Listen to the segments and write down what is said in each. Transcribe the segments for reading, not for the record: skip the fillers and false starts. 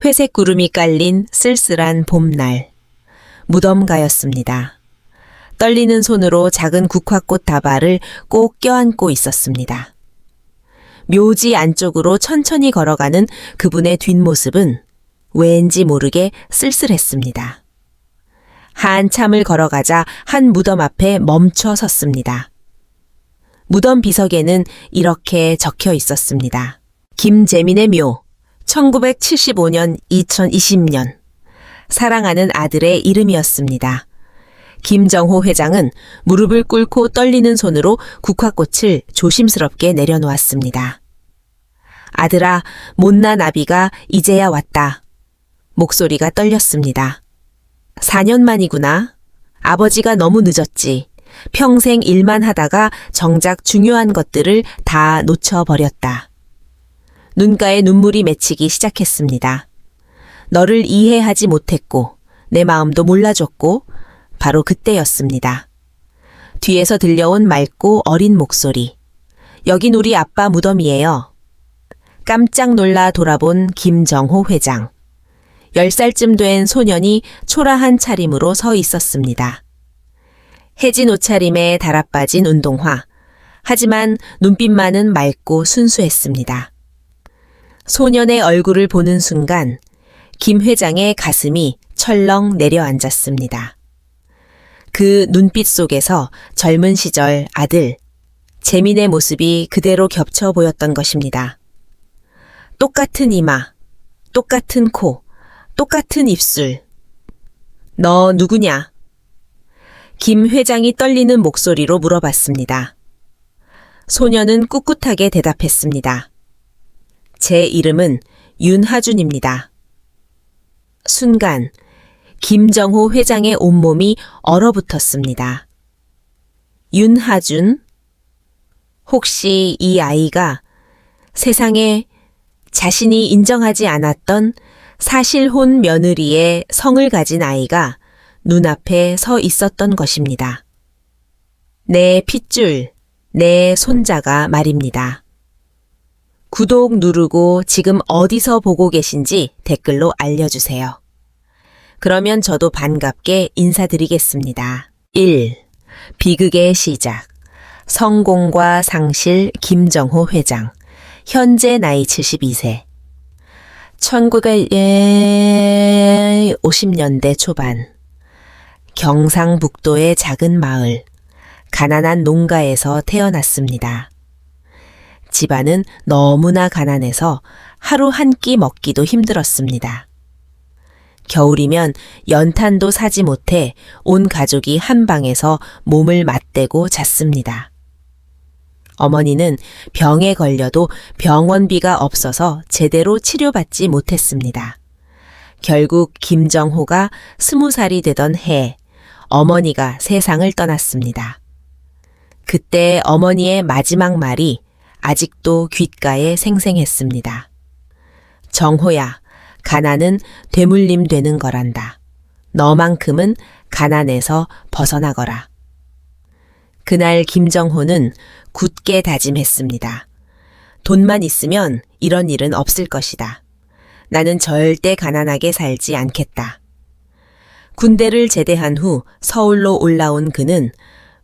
회색 구름이 깔린 쓸쓸한 봄날. 무덤가였습니다. 떨리는 손으로 작은 국화꽃 다발을 꼭 껴안고 있었습니다. 묘지 안쪽으로 천천히 걸어가는 그분의 뒷모습은 왠지 모르게 쓸쓸했습니다. 한참을 걸어가자 한 무덤 앞에 멈춰 섰습니다. 무덤 비석에는 이렇게 적혀 있었습니다. 김재민의 묘, 1975년 2020년. 사랑하는 아들의 이름이었습니다. 김정호 회장은 무릎을 꿇고 떨리는 손으로 국화꽃을 조심스럽게 내려놓았습니다. 아들아, 못난 아비가 이제야 왔다. 목소리가 떨렸습니다. 4년 만이구나. 아버지가 너무 늦었지. 평생 일만 하다가 정작 중요한 것들을 다 놓쳐버렸다. 눈가에 눈물이 맺히기 시작했습니다. 너를 이해하지 못했고 내 마음도 몰라줬고 바로 그때였습니다. 뒤에서 들려온 맑고 어린 목소리. 여긴 우리 아빠 무덤이에요. 깜짝 놀라 돌아본 김정호 회장. 10살쯤 된 소년이 초라한 차림으로 서 있었습니다. 해진 옷차림에 달아빠진 운동화. 하지만 눈빛만은 맑고 순수했습니다. 소년의 얼굴을 보는 순간 김 회장의 가슴이 철렁 내려앉았습니다. 그 눈빛 속에서 젊은 시절 아들, 재민의 모습이 그대로 겹쳐 보였던 것입니다. 똑같은 이마, 똑같은 코, 똑같은 입술. 너 누구냐? 김 회장이 떨리는 목소리로 물어봤습니다. 소년은 꿋꿋하게 대답했습니다. 제 이름은 윤하준입니다. 순간 김정호 회장의 온몸이 얼어붙었습니다. 윤하준? 혹시 이 아이가 세상에 자신이 인정하지 않았던 사실혼 며느리의 성을 가진 아이가 눈앞에 서 있었던 것입니다. 내 핏줄, 내 손자가 말입니다. 구독 누르고 지금 어디서 보고 계신지 댓글로 알려주세요. 그러면 저도 반갑게 인사드리겠습니다. 1. 비극의 시작. 성공과 상실 김정호 회장. 현재 나이 72세. 1950년대 초반. 경상북도의 작은 마을. 가난한 농가에서 태어났습니다. 집안은 너무나 가난해서 하루 한 끼 먹기도 힘들었습니다. 겨울이면 연탄도 사지 못해 온 가족이 한 방에서 몸을 맞대고 잤습니다. 어머니는 병에 걸려도 병원비가 없어서 제대로 치료받지 못했습니다. 결국 김정호가 20살이 되던 해 어머니가 세상을 떠났습니다. 그때 어머니의 마지막 말이 아직도 귓가에 생생했습니다. 정호야, 가난은 되물림 되는 거란다. 너만큼은 가난에서 벗어나거라. 그날 김정호는 굳게 다짐했습니다. 돈만 있으면 이런 일은 없을 것이다. 나는 절대 가난하게 살지 않겠다. 군대를 제대한 후 서울로 올라온 그는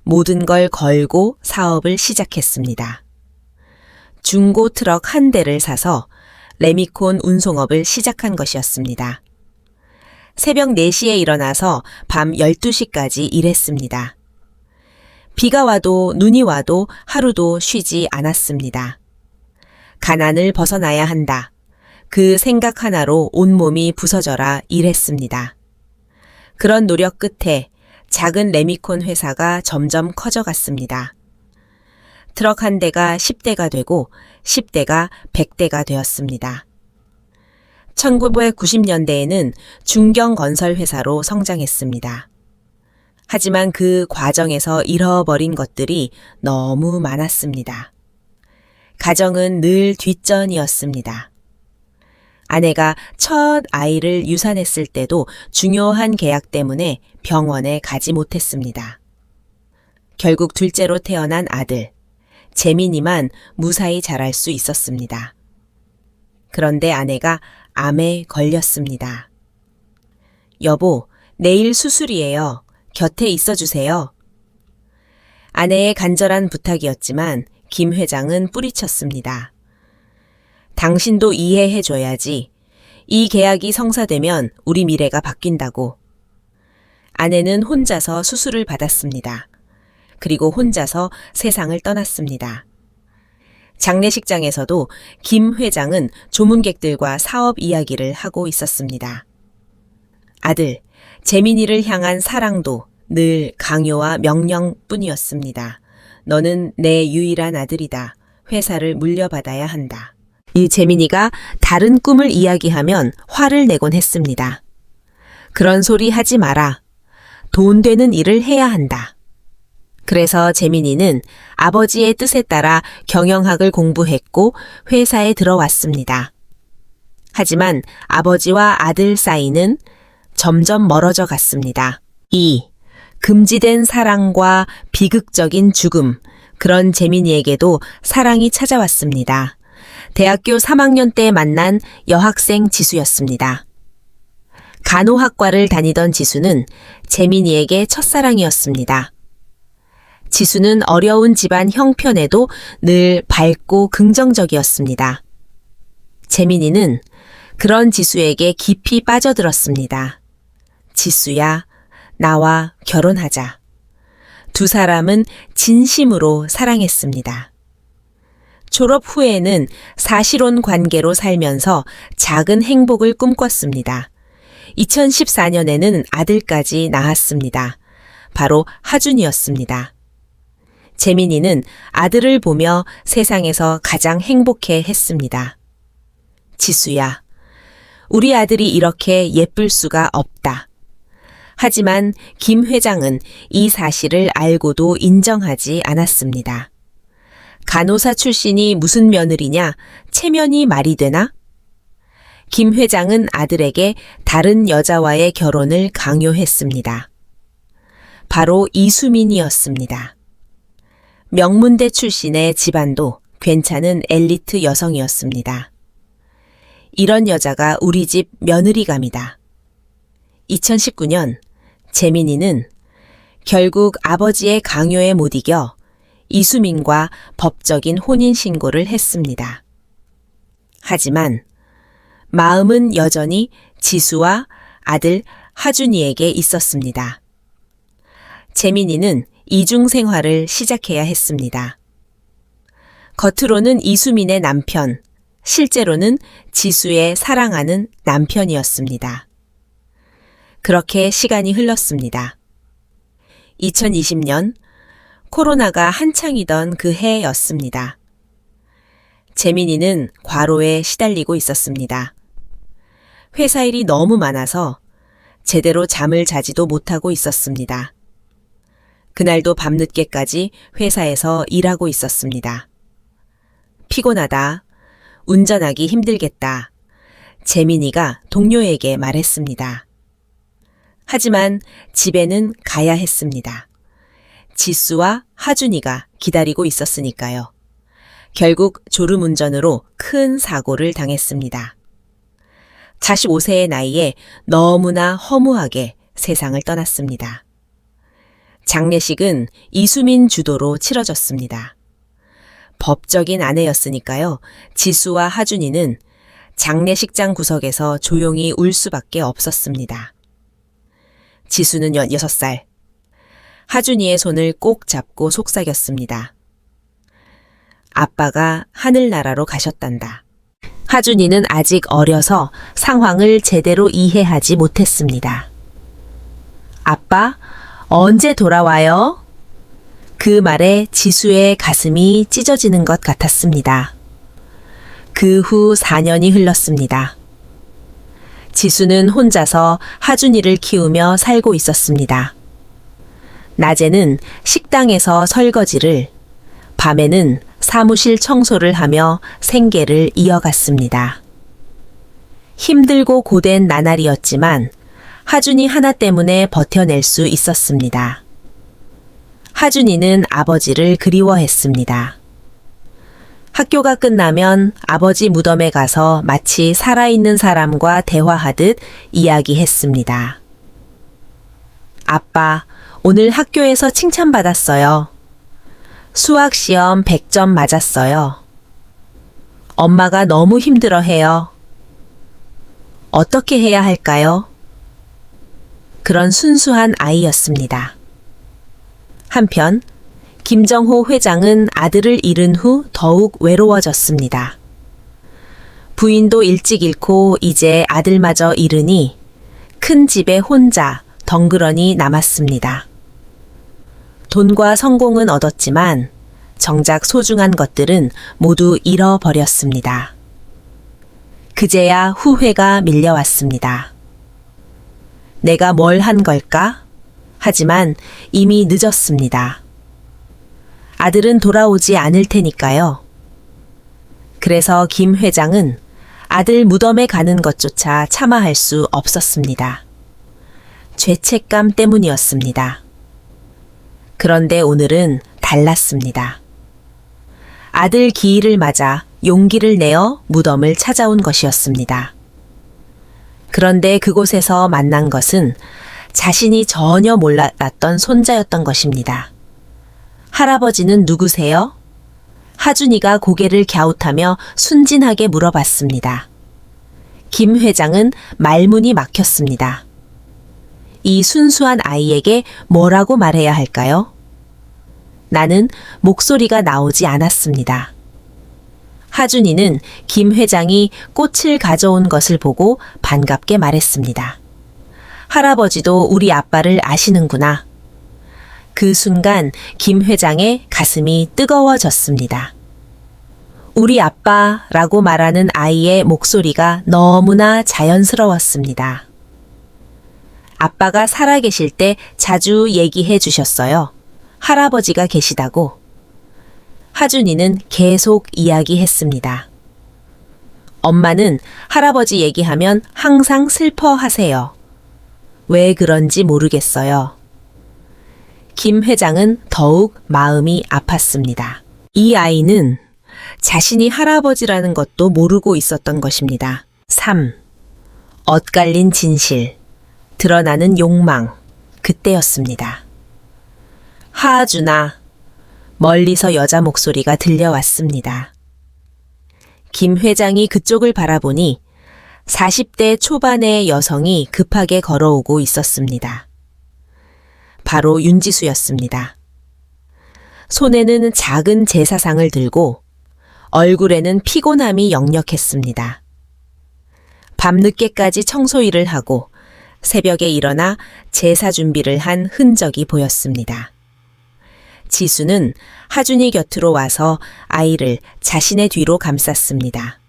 모든 걸 걸고 사업을 시작했습니다. 중고 트럭 한 대를 사서 레미콘 운송업을 시작한 것이었습니다. 새벽 4시에 일어나서 밤 12시까지 일했습니다. 비가 와도 눈이 와도 하루도 쉬지 않았습니다. 가난을 벗어나야 한다. 그 생각 하나로 온몸이 부서져라 일했습니다. 그런 노력 끝에 작은 레미콘 회사가 점점 커져갔습니다. 트럭 한 대가 10대가 되고 10대가 100대가 되었습니다. 1990년대에는 중경건설회사로 성장했습니다. 하지만 그 과정에서 잃어버린 것들이 너무 많았습니다. 가정은 늘 뒷전이었습니다. 아내가 첫 아이를 유산했을 때도 중요한 계약 때문에 병원에 가지 못했습니다. 결국 둘째로 태어난 아들, 재민이만 무사히 자랄 수 있었습니다. 그런데 아내가 암에 걸렸습니다. 여보, 내일 수술이에요. 곁에 있어 주세요. 아내의 간절한 부탁이었지만 김 회장은 뿌리쳤습니다. 당신도 이해해 줘야지. 이 계약이 성사되면 우리 미래가 바뀐다고. 아내는 혼자서 수술을 받았습니다. 그리고 혼자서 세상을 떠났습니다. 장례식장에서도 김 회장은 조문객들과 사업 이야기를 하고 있었습니다. 아들, 재민이를 향한 사랑도 늘 강요와 명령뿐이었습니다. 너는 내 유일한 아들이다. 회사를 물려받아야 한다. 이 재민이가 다른 꿈을 이야기하면 화를 내곤 했습니다. 그런 소리 하지 마라. 돈 되는 일을 해야 한다. 그래서 재민이는 아버지의 뜻에 따라 경영학을 공부했고 회사에 들어왔습니다. 하지만 아버지와 아들 사이는 점점 멀어져 갔습니다. 2. 금지된 사랑과 비극적인 죽음. 그런 재민이에게도 사랑이 찾아왔습니다. 대학교 3학년 때 만난 여학생 지수였습니다. 간호학과를 다니던 지수는 재민이에게 첫사랑이었습니다. 지수는 어려운 집안 형편에도 늘 밝고 긍정적이었습니다. 재민이는 그런 지수에게 깊이 빠져들었습니다. 지수야, 나와 결혼하자. 두 사람은 진심으로 사랑했습니다. 졸업 후에는 사실혼 관계로 살면서 작은 행복을 꿈꿨습니다. 2014년에는 아들까지 낳았습니다. 바로 하준이었습니다. 재민이는 아들을 보며 세상에서 가장 행복해 했습니다. 지수야, 우리 아들이 이렇게 예쁠 수가 없다. 하지만 김 회장은 이 사실을 알고도 인정하지 않았습니다. 간호사 출신이 무슨 며느리냐? 체면이 말이 되나? 김 회장은 아들에게 다른 여자와의 결혼을 강요했습니다. 바로 이수민이었습니다. 명문대 출신의 집안도 괜찮은 엘리트 여성이었습니다. 이런 여자가 우리 집 며느리감이다. 2019년 재민이는 결국 아버지의 강요에 못 이겨 이수민과 법적인 혼인신고를 했습니다. 하지만 마음은 여전히 지수와 아들 하준이에게 있었습니다. 재민이는 이중 생활을 시작해야 했습니다. 겉으로는 이수민의 남편, 실제로는 지수의 사랑하는 남편이었습니다. 그렇게 시간이 흘렀습니다. 2020년 코로나가 한창이던 그 해였습니다. 재민이는 과로에 시달리고 있었습니다. 회사 일이 너무 많아서 제대로 잠을 자지도 못하고 있었습니다. 그날도 밤늦게까지 회사에서 일하고 있었습니다. 피곤하다. 운전하기 힘들겠다. 재민이가 동료에게 말했습니다. 하지만 집에는 가야 했습니다. 지수와 하준이가 기다리고 있었으니까요. 결국 졸음운전으로 큰 사고를 당했습니다. 45세의 나이에 너무나 허무하게 세상을 떠났습니다. 장례식은 이수민 주도로 치러졌습니다. 법적인 아내였으니까요. 지수와 하준이는 장례식장 구석에서 조용히 울 수밖에 없었습니다. 지수는 6살, 하준이의 손을 꼭 잡고 속삭였습니다. 아빠가 하늘나라로 가셨단다. 하준이는 아직 어려서 상황을 제대로 이해하지 못했습니다. 아빠, 언제 돌아와요? 그 말에 지수의 가슴이 찢어지는 것 같았습니다. 그 후 4년이 흘렀습니다. 지수는 혼자서 하준이를 키우며 살고 있었습니다. 낮에는 식당에서 설거지를, 밤에는 사무실 청소를 하며 생계를 이어갔습니다. 힘들고 고된 나날이었지만 하준이 하나 때문에 버텨낼 수 있었습니다. 하준이는 아버지를 그리워했습니다. 학교가 끝나면 아버지 무덤에 가서 마치 살아있는 사람과 대화하듯 이야기했습니다. 아빠, 오늘 학교에서 칭찬받았어요. 수학 시험 100점 맞았어요. 엄마가 너무 힘들어해요. 어떻게 해야 할까요? 그런 순수한 아이였습니다. 한편 김정호 회장은 아들을 잃은 후 더욱 외로워졌습니다. 부인도 일찍 잃고 이제 아들마저 잃으니 큰 집에 혼자 덩그러니 남았습니다. 돈과 성공은 얻었지만 정작 소중한 것들은 모두 잃어버렸습니다. 그제야 후회가 밀려왔습니다. 내가 뭘 한 걸까? 하지만 이미 늦었습니다. 아들은 돌아오지 않을 테니까요. 그래서 김 회장은 아들 무덤에 가는 것조차 참아할 수 없었습니다. 죄책감 때문이었습니다. 그런데 오늘은 달랐습니다. 아들 기일을 맞아 용기를 내어 무덤을 찾아온 것이었습니다. 그런데 그곳에서 만난 것은 자신이 전혀 몰랐던 손자였던 것입니다. 할아버지는 누구세요? 하준이가 고개를 갸웃하며 순진하게 물어봤습니다. 김 회장은 말문이 막혔습니다. 이 순수한 아이에게 뭐라고 말해야 할까요? 나는 목소리가 나오지 않았습니다. 하준이는 김 회장이 꽃을 가져온 것을 보고 반갑게 말했습니다. 할아버지도 우리 아빠를 아시는구나. 그 순간 김 회장의 가슴이 뜨거워졌습니다. 우리 아빠라고 말하는 아이의 목소리가 너무나 자연스러웠습니다. 아빠가 살아계실 때 자주 얘기해 주셨어요. 할아버지가 계시다고. 하준이는 계속 이야기했습니다. 엄마는 할아버지 얘기하면 항상 슬퍼하세요. 왜 그런지 모르겠어요. 김 회장은 더욱 마음이 아팠습니다. 이 아이는 자신이 할아버지라는 것도 모르고 있었던 것입니다. 3. 엇갈린 진실, 드러나는 욕망, 그때였습니다. 하준아, 멀리서 여자 목소리가 들려왔습니다. 김 회장이 그쪽을 바라보니 40대 초반의 여성이 급하게 걸어오고 있었습니다. 바로 윤지수였습니다. 손에는 작은 제사상을 들고 얼굴에는 피곤함이 역력했습니다. 밤늦게까지 청소일을 하고 새벽에 일어나 제사 준비를 한 흔적이 보였습니다. 지수는 하준이 곁으로 와서 아이를 자신의 뒤로 감쌌습니다.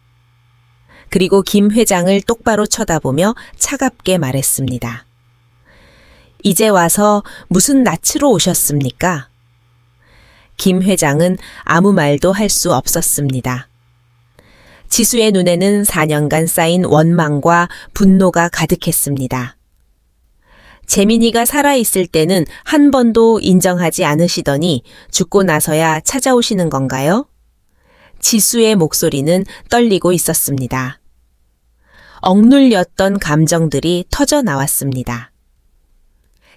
그리고 김 회장을 똑바로 쳐다보며 차갑게 말했습니다. 이제 와서 무슨 낯으로 오셨습니까? 김 회장은 아무 말도 할 수 없었습니다. 지수의 눈에는 4년간 쌓인 원망과 분노가 가득했습니다. 재민이가 살아있을 때는 한 번도 인정하지 않으시더니 죽고 나서야 찾아오시는 건가요? 지수의 목소리는 떨리고 있었습니다. 억눌렸던 감정들이 터져 나왔습니다.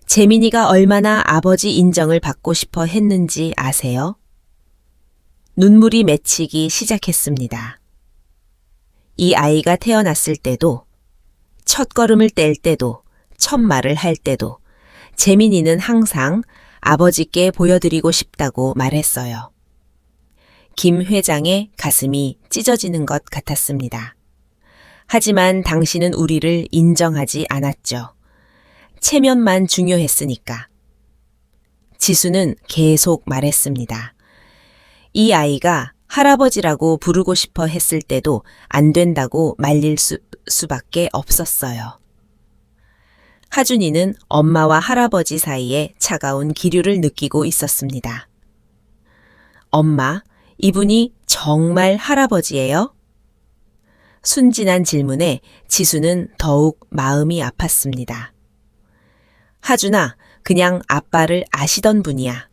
재민이가 얼마나 아버지 인정을 받고 싶어 했는지 아세요? 눈물이 맺히기 시작했습니다. 이 아이가 태어났을 때도, 첫걸음을 뗄 때도, 첫 말을 할 때도 재민이는 항상 아버지께 보여드리고 싶다고 말했어요. 김 회장의 가슴이 찢어지는 것 같았습니다. 하지만 당신은 우리를 인정하지 않았죠. 체면만 중요했으니까. 지수는 계속 말했습니다. 이 아이가 할아버지라고 부르고 싶어 했을 때도 안 된다고 말릴 수밖에 없었어요. 하준이는 엄마와 할아버지 사이에 차가운 기류를 느끼고 있었습니다. 엄마, 이분이 정말 할아버지예요? 순진한 질문에 지수는 더욱 마음이 아팠습니다. 하준아, 그냥 아빠를 아시던 분이야.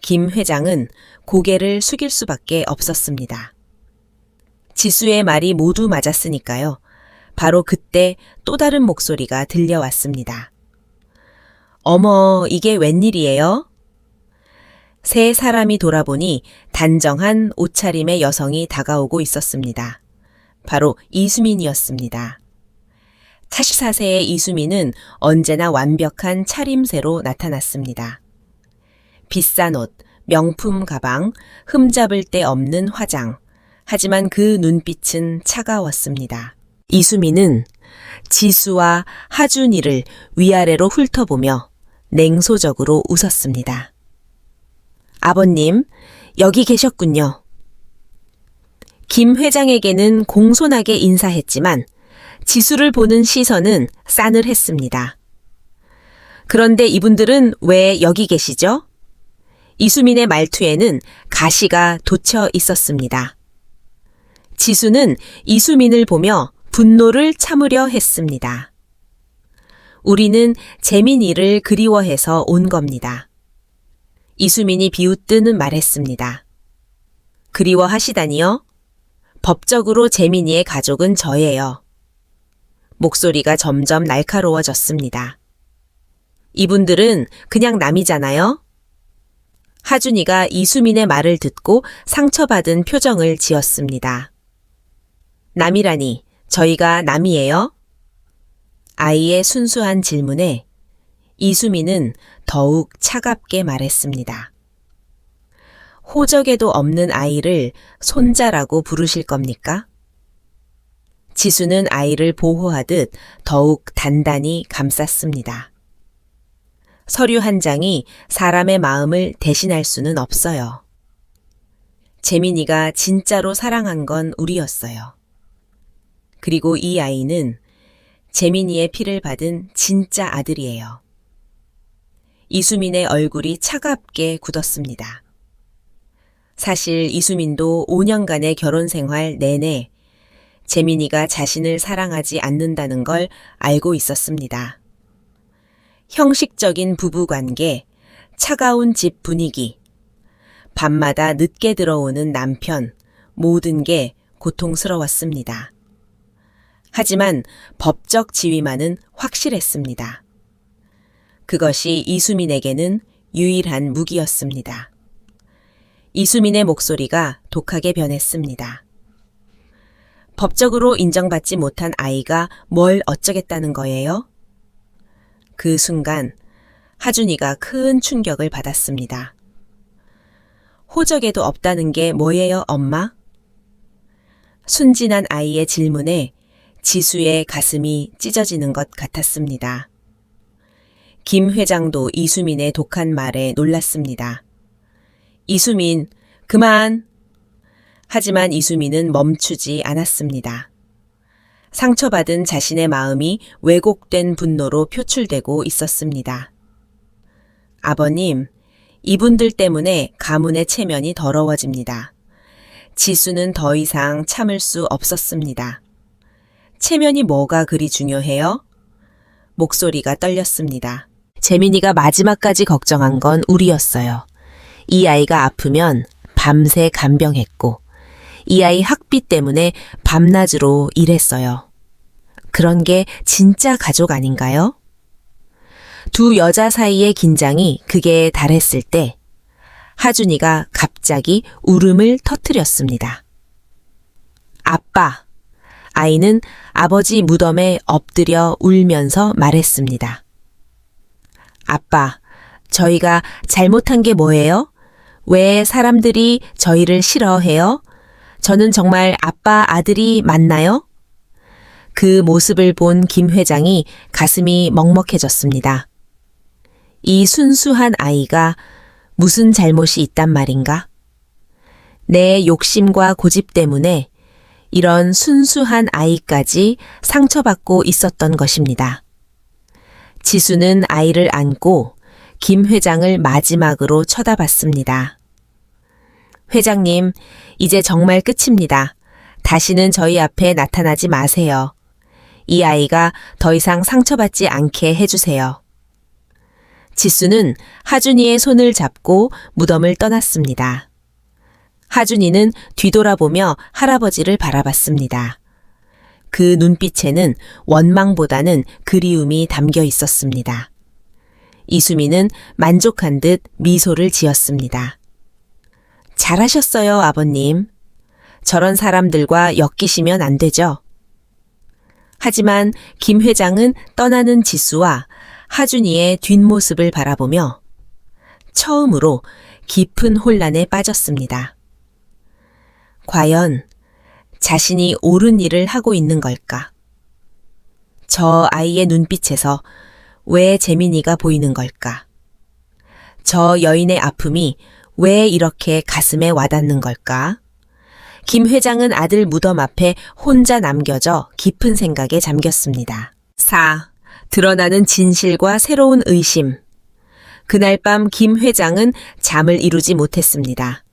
김 회장은 고개를 숙일 수밖에 없었습니다. 지수의 말이 모두 맞았으니까요. 바로 그때 또 다른 목소리가 들려왔습니다. 어머, 이게 웬일이에요? 세 사람이 돌아보니 단정한 옷차림의 여성이 다가오고 있었습니다. 바로 이수민이었습니다. 44세의 이수민은 언제나 완벽한 차림새로 나타났습니다. 비싼 옷, 명품 가방, 흠잡을 데 없는 화장. 하지만 그 눈빛은 차가웠습니다. 이수민은 지수와 하준이를 위아래로 훑어보며 냉소적으로 웃었습니다. 아버님, 여기 계셨군요. 김 회장에게는 공손하게 인사했지만 지수를 보는 시선은 싸늘했습니다. 그런데 이분들은 왜 여기 계시죠? 이수민의 말투에는 가시가 돋쳐 있었습니다. 지수는 이수민을 보며 분노를 참으려 했습니다. 우리는 재민이를 그리워해서 온 겁니다. 이수민이 비웃듯 말했습니다. 그리워하시다니요? 법적으로 재민이의 가족은 저예요. 목소리가 점점 날카로워졌습니다. 이분들은 그냥 남이잖아요? 하준이가 이수민의 말을 듣고 상처받은 표정을 지었습니다. 남이라니, 저희가 남이에요? 아이의 순수한 질문에 이수민은 더욱 차갑게 말했습니다. 호적에도 없는 아이를 손자라고 부르실 겁니까? 지수는 아이를 보호하듯 더욱 단단히 감쌌습니다. 서류 한 장이 사람의 마음을 대신할 수는 없어요. 재민이가 진짜로 사랑한 건 우리였어요. 그리고 이 아이는 재민이의 피를 받은 진짜 아들이에요. 이수민의 얼굴이 차갑게 굳었습니다. 사실 이수민도 5년간의 결혼 생활 내내 재민이가 자신을 사랑하지 않는다는 걸 알고 있었습니다. 형식적인 부부관계, 차가운 집 분위기, 밤마다 늦게 들어오는 남편, 모든 게 고통스러웠습니다. 하지만 법적 지위만은 확실했습니다. 그것이 이수민에게는 유일한 무기였습니다. 이수민의 목소리가 독하게 변했습니다. 법적으로 인정받지 못한 아이가 뭘 어쩌겠다는 거예요? 그 순간 하준이가 큰 충격을 받았습니다. 호적에도 없다는 게 뭐예요, 엄마? 순진한 아이의 질문에 지수의 가슴이 찢어지는 것 같았습니다. 김 회장도 이수민의 독한 말에 놀랐습니다. 이수민, 그만! 하지만 이수민은 멈추지 않았습니다. 상처받은 자신의 마음이 왜곡된 분노로 표출되고 있었습니다. 아버님, 이분들 때문에 가문의 체면이 더러워집니다. 지수는 더 이상 참을 수 없었습니다. 체면이 뭐가 그리 중요해요? 목소리가 떨렸습니다. 재민이가 마지막까지 걱정한 건 우리였어요. 이 아이가 아프면 밤새 간병했고 이 아이 학비 때문에 밤낮으로 일했어요. 그런 게 진짜 가족 아닌가요? 두 여자 사이의 긴장이 극에 달했을 때 하준이가 갑자기 울음을 터뜨렸습니다. 아빠! 아이는 아버지 무덤에 엎드려 울면서 말했습니다. 아빠, 저희가 잘못한 게 뭐예요? 왜 사람들이 저희를 싫어해요? 저는 정말 아빠 아들이 맞나요? 그 모습을 본 김 회장이 가슴이 먹먹해졌습니다. 이 순수한 아이가 무슨 잘못이 있단 말인가? 내 욕심과 고집 때문에 이런 순수한 아이까지 상처받고 있었던 것입니다. 지수는 아이를 안고 김 회장을 마지막으로 쳐다봤습니다. 회장님, 이제 정말 끝입니다. 다시는 저희 앞에 나타나지 마세요. 이 아이가 더 이상 상처받지 않게 해주세요. 지수는 하준이의 손을 잡고 무덤을 떠났습니다. 하준이는 뒤돌아보며 할아버지를 바라봤습니다. 그 눈빛에는 원망보다는 그리움이 담겨 있었습니다. 이수민은 만족한 듯 미소를 지었습니다. 잘하셨어요, 아버님. 저런 사람들과 엮이시면 안 되죠. 하지만 김 회장은 떠나는 지수와 하준이의 뒷모습을 바라보며 처음으로 깊은 혼란에 빠졌습니다. 과연 자신이 옳은 일을 하고 있는 걸까? 저 아이의 눈빛에서 왜 재민이가 보이는 걸까? 저 여인의 아픔이 왜 이렇게 가슴에 와닿는 걸까? 김 회장은 아들 무덤 앞에 혼자 남겨져 깊은 생각에 잠겼습니다. 4. 드러나는 진실과 새로운 의심. 그날 밤 김 회장은 잠을 이루지 못했습니다.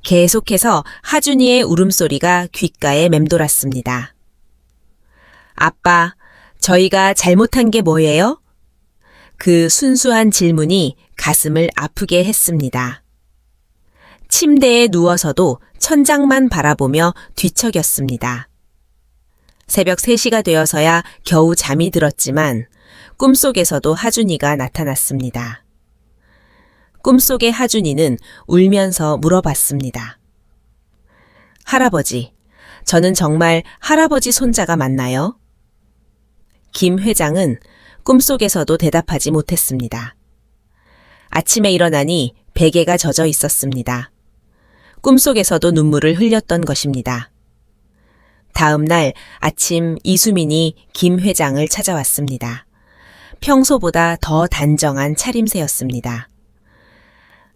계속해서 하준이의 울음소리가 귓가에 맴돌았습니다. 아빠, 저희가 잘못한 게 뭐예요? 그 순수한 질문이 가슴을 아프게 했습니다. 침대에 누워서도 천장만 바라보며 뒤척였습니다. 새벽 3시가 되어서야 겨우 잠이 들었지만 꿈속에서도 하준이가 나타났습니다. 꿈속의 하준이는 울면서 물어봤습니다. 할아버지, 저는 정말 할아버지 손자가 맞나요? 김 회장은 꿈속에서도 대답하지 못했습니다. 아침에 일어나니 베개가 젖어 있었습니다. 꿈속에서도 눈물을 흘렸던 것입니다. 다음 날 아침 이수민이 김 회장을 찾아왔습니다. 평소보다 더 단정한 차림새였습니다.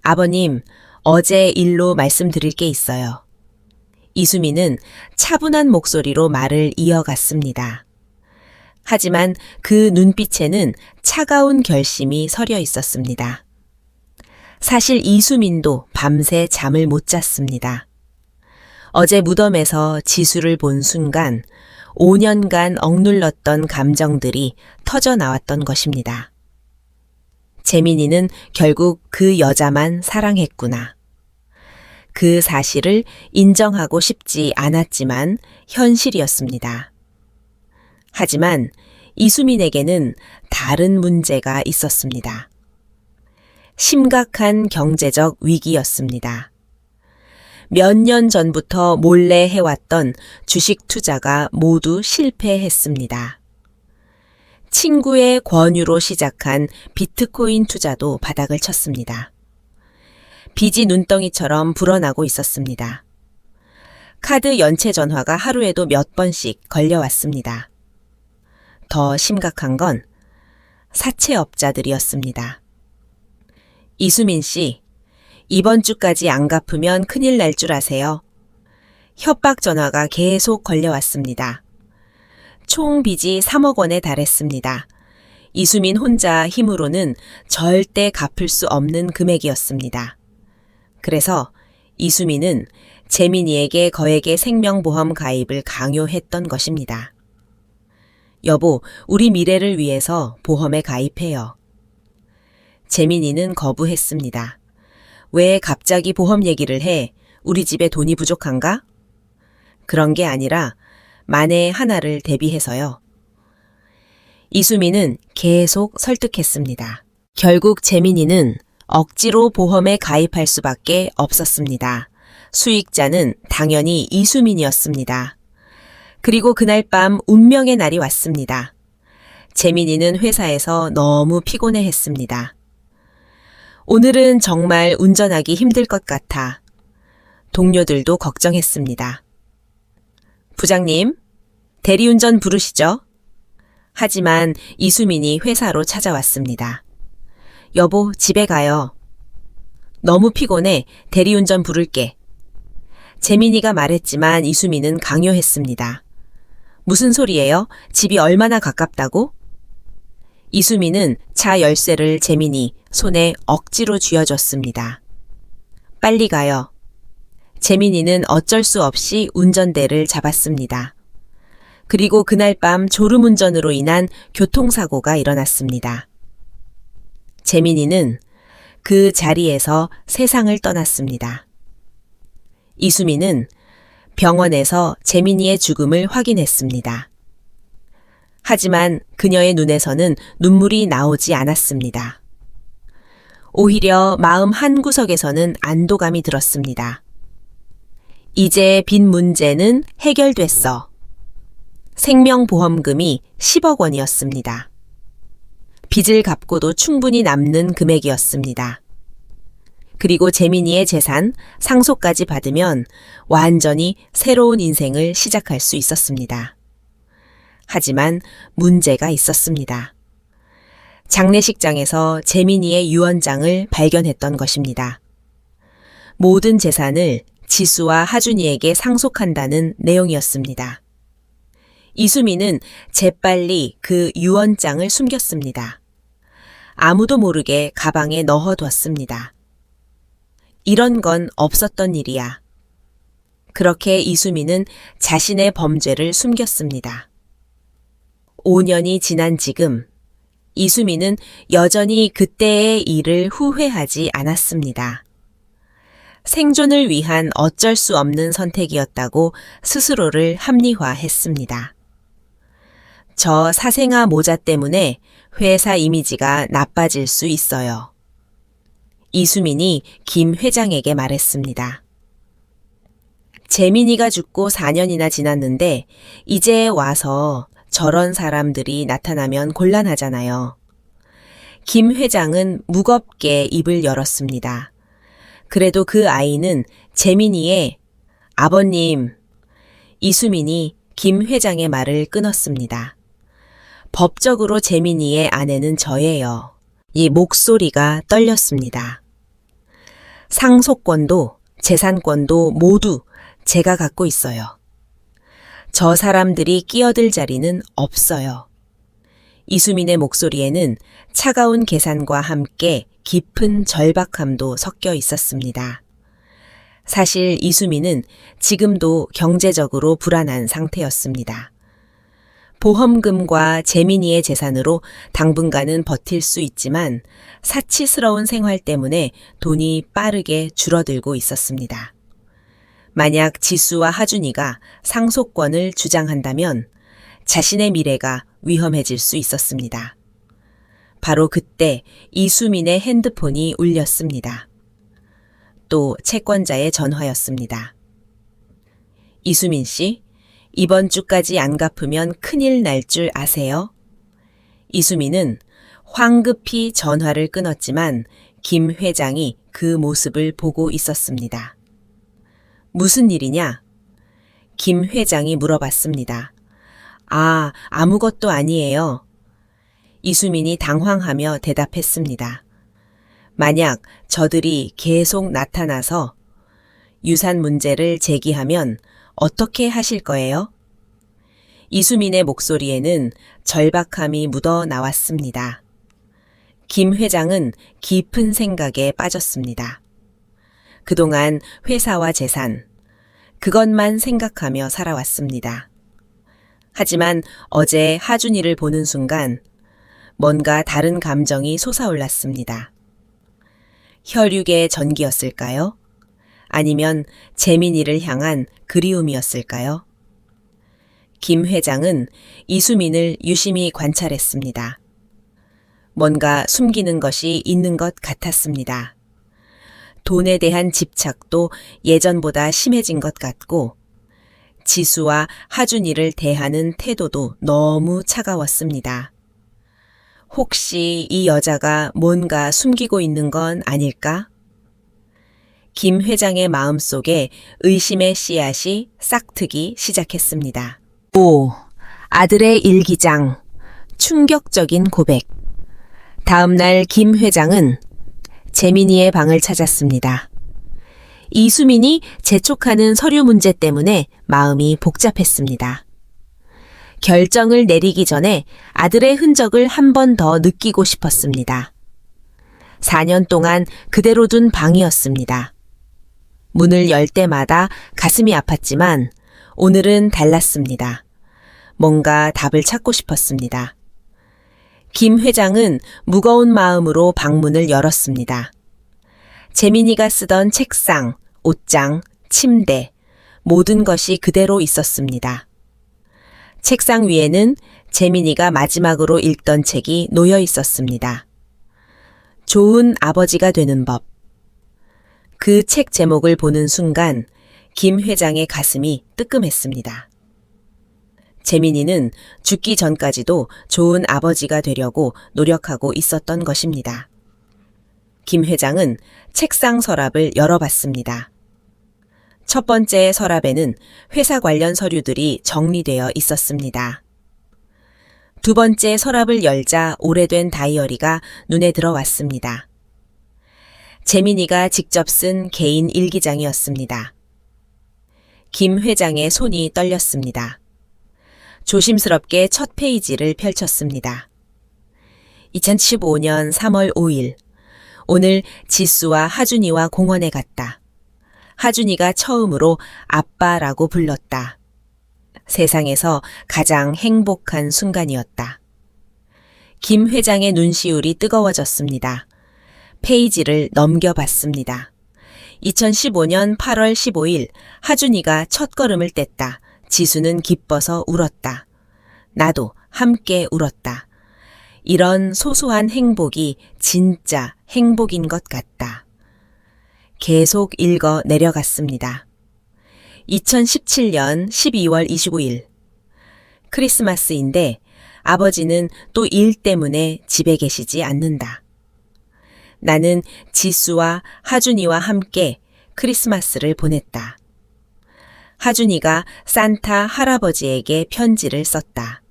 아버님, 어제 일로 말씀드릴 게 있어요. 이수민은 차분한 목소리로 말을 이어갔습니다. 하지만 그 눈빛에는 차가운 결심이 서려 있었습니다. 사실 이수민도 밤새 잠을 못 잤습니다. 어제 무덤에서 지수를 본 순간 5년간 억눌렀던 감정들이 터져 나왔던 것입니다. 재민이는 결국 그 여자만 사랑했구나. 그 사실을 인정하고 싶지 않았지만 현실이었습니다. 하지만 이수민에게는 다른 문제가 있었습니다. 심각한 경제적 위기였습니다. 몇 년 전부터 몰래 해왔던 주식 투자가 모두 실패했습니다. 친구의 권유로 시작한 비트코인 투자도 바닥을 쳤습니다. 빚이 눈덩이처럼 불어나고 있었습니다. 카드 연체 전화가 하루에도 몇 번씩 걸려왔습니다. 더 심각한 건 사채업자들이었습니다. 이수민 씨, 이번 주까지 안 갚으면 큰일 날 줄 아세요? 협박 전화가 계속 걸려왔습니다. 총 빚이 3억 원에 달했습니다. 이수민 혼자 힘으로는 절대 갚을 수 없는 금액이었습니다. 그래서 이수민은 재민이에게 거액의 생명보험 가입을 강요했던 것입니다. 여보, 우리 미래를 위해서 보험에 가입해요. 재민이는 거부했습니다. 왜 갑자기 보험 얘기를 해? 우리 집에 돈이 부족한가? 그런 게 아니라 만에 하나를 대비해서요. 이수민은 계속 설득했습니다. 결국 재민이는 억지로 보험에 가입할 수밖에 없었습니다. 수익자는 당연히 이수민이었습니다. 그리고 그날 밤 운명의 날이 왔습니다. 재민이는 회사에서 너무 피곤해했습니다. 오늘은 정말 운전하기 힘들 것 같아. 동료들도 걱정했습니다. 부장님, 대리운전 부르시죠? 하지만 이수민이 회사로 찾아왔습니다. 여보, 집에 가요. 너무 피곤해. 대리운전 부를게. 재민이가 말했지만 이수민은 강요했습니다. 무슨 소리예요? 집이 얼마나 가깝다고? 이수민은 차 열쇠를 재민이 손에 억지로 쥐어줬습니다. 빨리 가요. 재민이는 어쩔 수 없이 운전대를 잡았습니다. 그리고 그날 밤 졸음운전으로 인한 교통사고가 일어났습니다. 재민이는 그 자리에서 세상을 떠났습니다. 이수민은 병원에서 재민이의 죽음을 확인했습니다. 하지만 그녀의 눈에서는 눈물이 나오지 않았습니다. 오히려 마음 한구석에서는 안도감이 들었습니다. 이제 빈 문제는 해결됐어. 생명보험금이 10억 원이었습니다. 빚을 갚고도 충분히 남는 금액이었습니다. 그리고 재민이의 재산, 상속까지 받으면 완전히 새로운 인생을 시작할 수 있었습니다. 하지만 문제가 있었습니다. 장례식장에서 재민이의 유언장을 발견했던 것입니다. 모든 재산을 지수와 하준이에게 상속한다는 내용이었습니다. 이수민은 재빨리 그 유언장을 숨겼습니다. 아무도 모르게 가방에 넣어뒀습니다. 이런 건 없었던 일이야. 그렇게 이수민은 자신의 범죄를 숨겼습니다. 5년이 지난 지금 이수민은 여전히 그때의 일을 후회하지 않았습니다. 생존을 위한 어쩔 수 없는 선택이었다고 스스로를 합리화했습니다. 저 사생아 모자 때문에 회사 이미지가 나빠질 수 있어요. 이수민이 김 회장에게 말했습니다. 재민이가 죽고 4년이나 지났는데 이제 와서 저런 사람들이 나타나면 곤란하잖아요. 김 회장은 무겁게 입을 열었습니다. 그래도 그 아이는 재민이의 아버님, 이수민이 김 회장의 말을 끊었습니다. 법적으로 재민이의 아내는 저예요. 이 목소리가 떨렸습니다. 상속권도 재산권도 모두 제가 갖고 있어요. 저 사람들이 끼어들 자리는 없어요. 이수민의 목소리에는 차가운 계산과 함께 깊은 절박함도 섞여 있었습니다. 사실 이수민은 지금도 경제적으로 불안한 상태였습니다. 보험금과 재민이의 재산으로 당분간은 버틸 수 있지만 사치스러운 생활 때문에 돈이 빠르게 줄어들고 있었습니다. 만약 지수와 하준이가 상속권을 주장한다면 자신의 미래가 위험해질 수 있었습니다. 바로 그때 이수민의 핸드폰이 울렸습니다. 또 채권자의 전화였습니다. 이수민 씨, 이번 주까지 안 갚으면 큰일 날 줄 아세요? 이수민은 황급히 전화를 끊었지만 김 회장이 그 모습을 보고 있었습니다. 무슨 일이냐? 김 회장이 물어봤습니다. 아무것도 아니에요. 이수민이 당황하며 대답했습니다. 만약 저들이 계속 나타나서 유산 문제를 제기하면 어떻게 하실 거예요? 이수민의 목소리에는 절박함이 묻어 나왔습니다. 김 회장은 깊은 생각에 빠졌습니다. 그동안 회사와 재산, 그것만 생각하며 살아왔습니다. 하지만 어제 하준이를 보는 순간 뭔가 다른 감정이 솟아올랐습니다. 혈육의 전기였을까요? 아니면 재민이를 향한 그리움이었을까요? 김 회장은 이수민을 유심히 관찰했습니다. 뭔가 숨기는 것이 있는 것 같았습니다. 돈에 대한 집착도 예전보다 심해진 것 같고 지수와 하준이를 대하는 태도도 너무 차가웠습니다. 혹시 이 여자가 뭔가 숨기고 있는 건 아닐까? 김 회장의 마음속에 의심의 씨앗이 싹트기 시작했습니다. 아들의 일기장, 충격적인 고백. 다음 날 김 회장은 재민이의 방을 찾았습니다. 이수민이 재촉하는 서류 문제 때문에 마음이 복잡했습니다. 결정을 내리기 전에 아들의 흔적을 한 번 더 느끼고 싶었습니다. 4년 동안 그대로 둔 방이었습니다. 문을 열 때마다 가슴이 아팠지만 오늘은 달랐습니다. 뭔가 답을 찾고 싶었습니다. 김 회장은 무거운 마음으로 방문을 열었습니다. 재민이가 쓰던 책상, 옷장, 침대, 모든 것이 그대로 있었습니다. 책상 위에는 재민이가 마지막으로 읽던 책이 놓여 있었습니다. 좋은 아버지가 되는 법. 그 책 제목을 보는 순간 김 회장의 가슴이 뜨끔했습니다. 재민이는 죽기 전까지도 좋은 아버지가 되려고 노력하고 있었던 것입니다. 김 회장은 책상 서랍을 열어봤습니다. 첫 번째 서랍에는 회사 관련 서류들이 정리되어 있었습니다. 두 번째 서랍을 열자 오래된 다이어리가 눈에 들어왔습니다. 재민이가 직접 쓴 개인 일기장이었습니다. 김 회장의 손이 떨렸습니다. 조심스럽게 첫 페이지를 펼쳤습니다. 2015년 3월 5일, 오늘 지수와 하준이와 공원에 갔다. 하준이가 처음으로 아빠라고 불렀다. 세상에서 가장 행복한 순간이었다. 김 회장의 눈시울이 뜨거워졌습니다. 페이지를 넘겨봤습니다. 2015년 8월 15일, 하준이가 첫걸음을 뗐다. 지수는 기뻐서 울었다. 나도 함께 울었다. 이런 소소한 행복이 진짜 행복인 것 같다. 계속 읽어 내려갔습니다. 2017년 12월 29일. 크리스마스인데 아버지는 또 일 때문에 집에 계시지 않는다. 나는 지수와 하준이와 함께 크리스마스를 보냈다. 하준이가 산타 할아버지에게 편지를 썼다.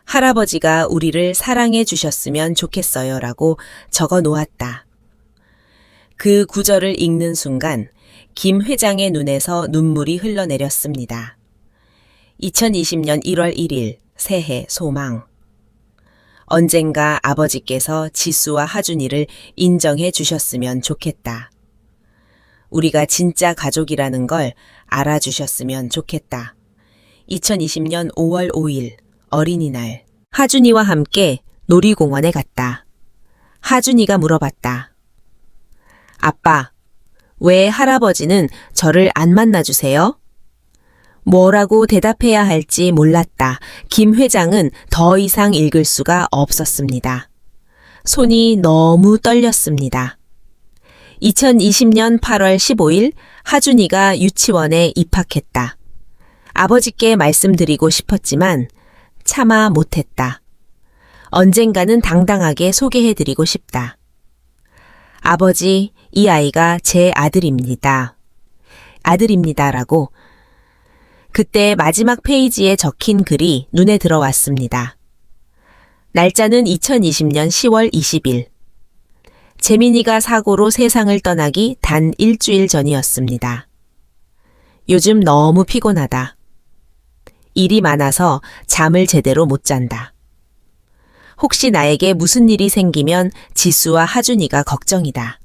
할아버지가 우리를 사랑해 주셨으면 좋겠어요 라고 적어 놓았다. 그 구절을 읽는 순간 김 회장의 눈에서 눈물이 흘러내렸습니다. 2020년 1월 1일 새해 소망. 언젠가 아버지께서 지수와 하준이를 인정해 주셨으면 좋겠다. 우리가 진짜 가족이라는 걸 알아주셨으면 좋겠다. 2020년 5월 5일 어린이날. 하준이와 함께 놀이공원에 갔다. 하준이가 물어봤다. 아빠, 왜 할아버지는 저를 안 만나주세요? 뭐라고 대답해야 할지 몰랐다. 김 회장은 더 이상 읽을 수가 없었습니다. 손이 너무 떨렸습니다. 2020년 8월 15일 하준이가 유치원에 입학했다. 아버지께 말씀드리고 싶었지만 차마 못했다. 언젠가는 당당하게 소개해드리고 싶다. 아버지, 이 아이가 제 아들입니다. 아들입니다라고. 그때 마지막 페이지에 적힌 글이 눈에 들어왔습니다. 날짜는 2020년 10월 20일. 재민이가 사고로 세상을 떠나기 단 일주일 전이었습니다. 요즘 너무 피곤하다. 일이 많아서 잠을 제대로 못 잔다. 혹시 나에게 무슨 일이 생기면 지수와 하준이가 걱정이다.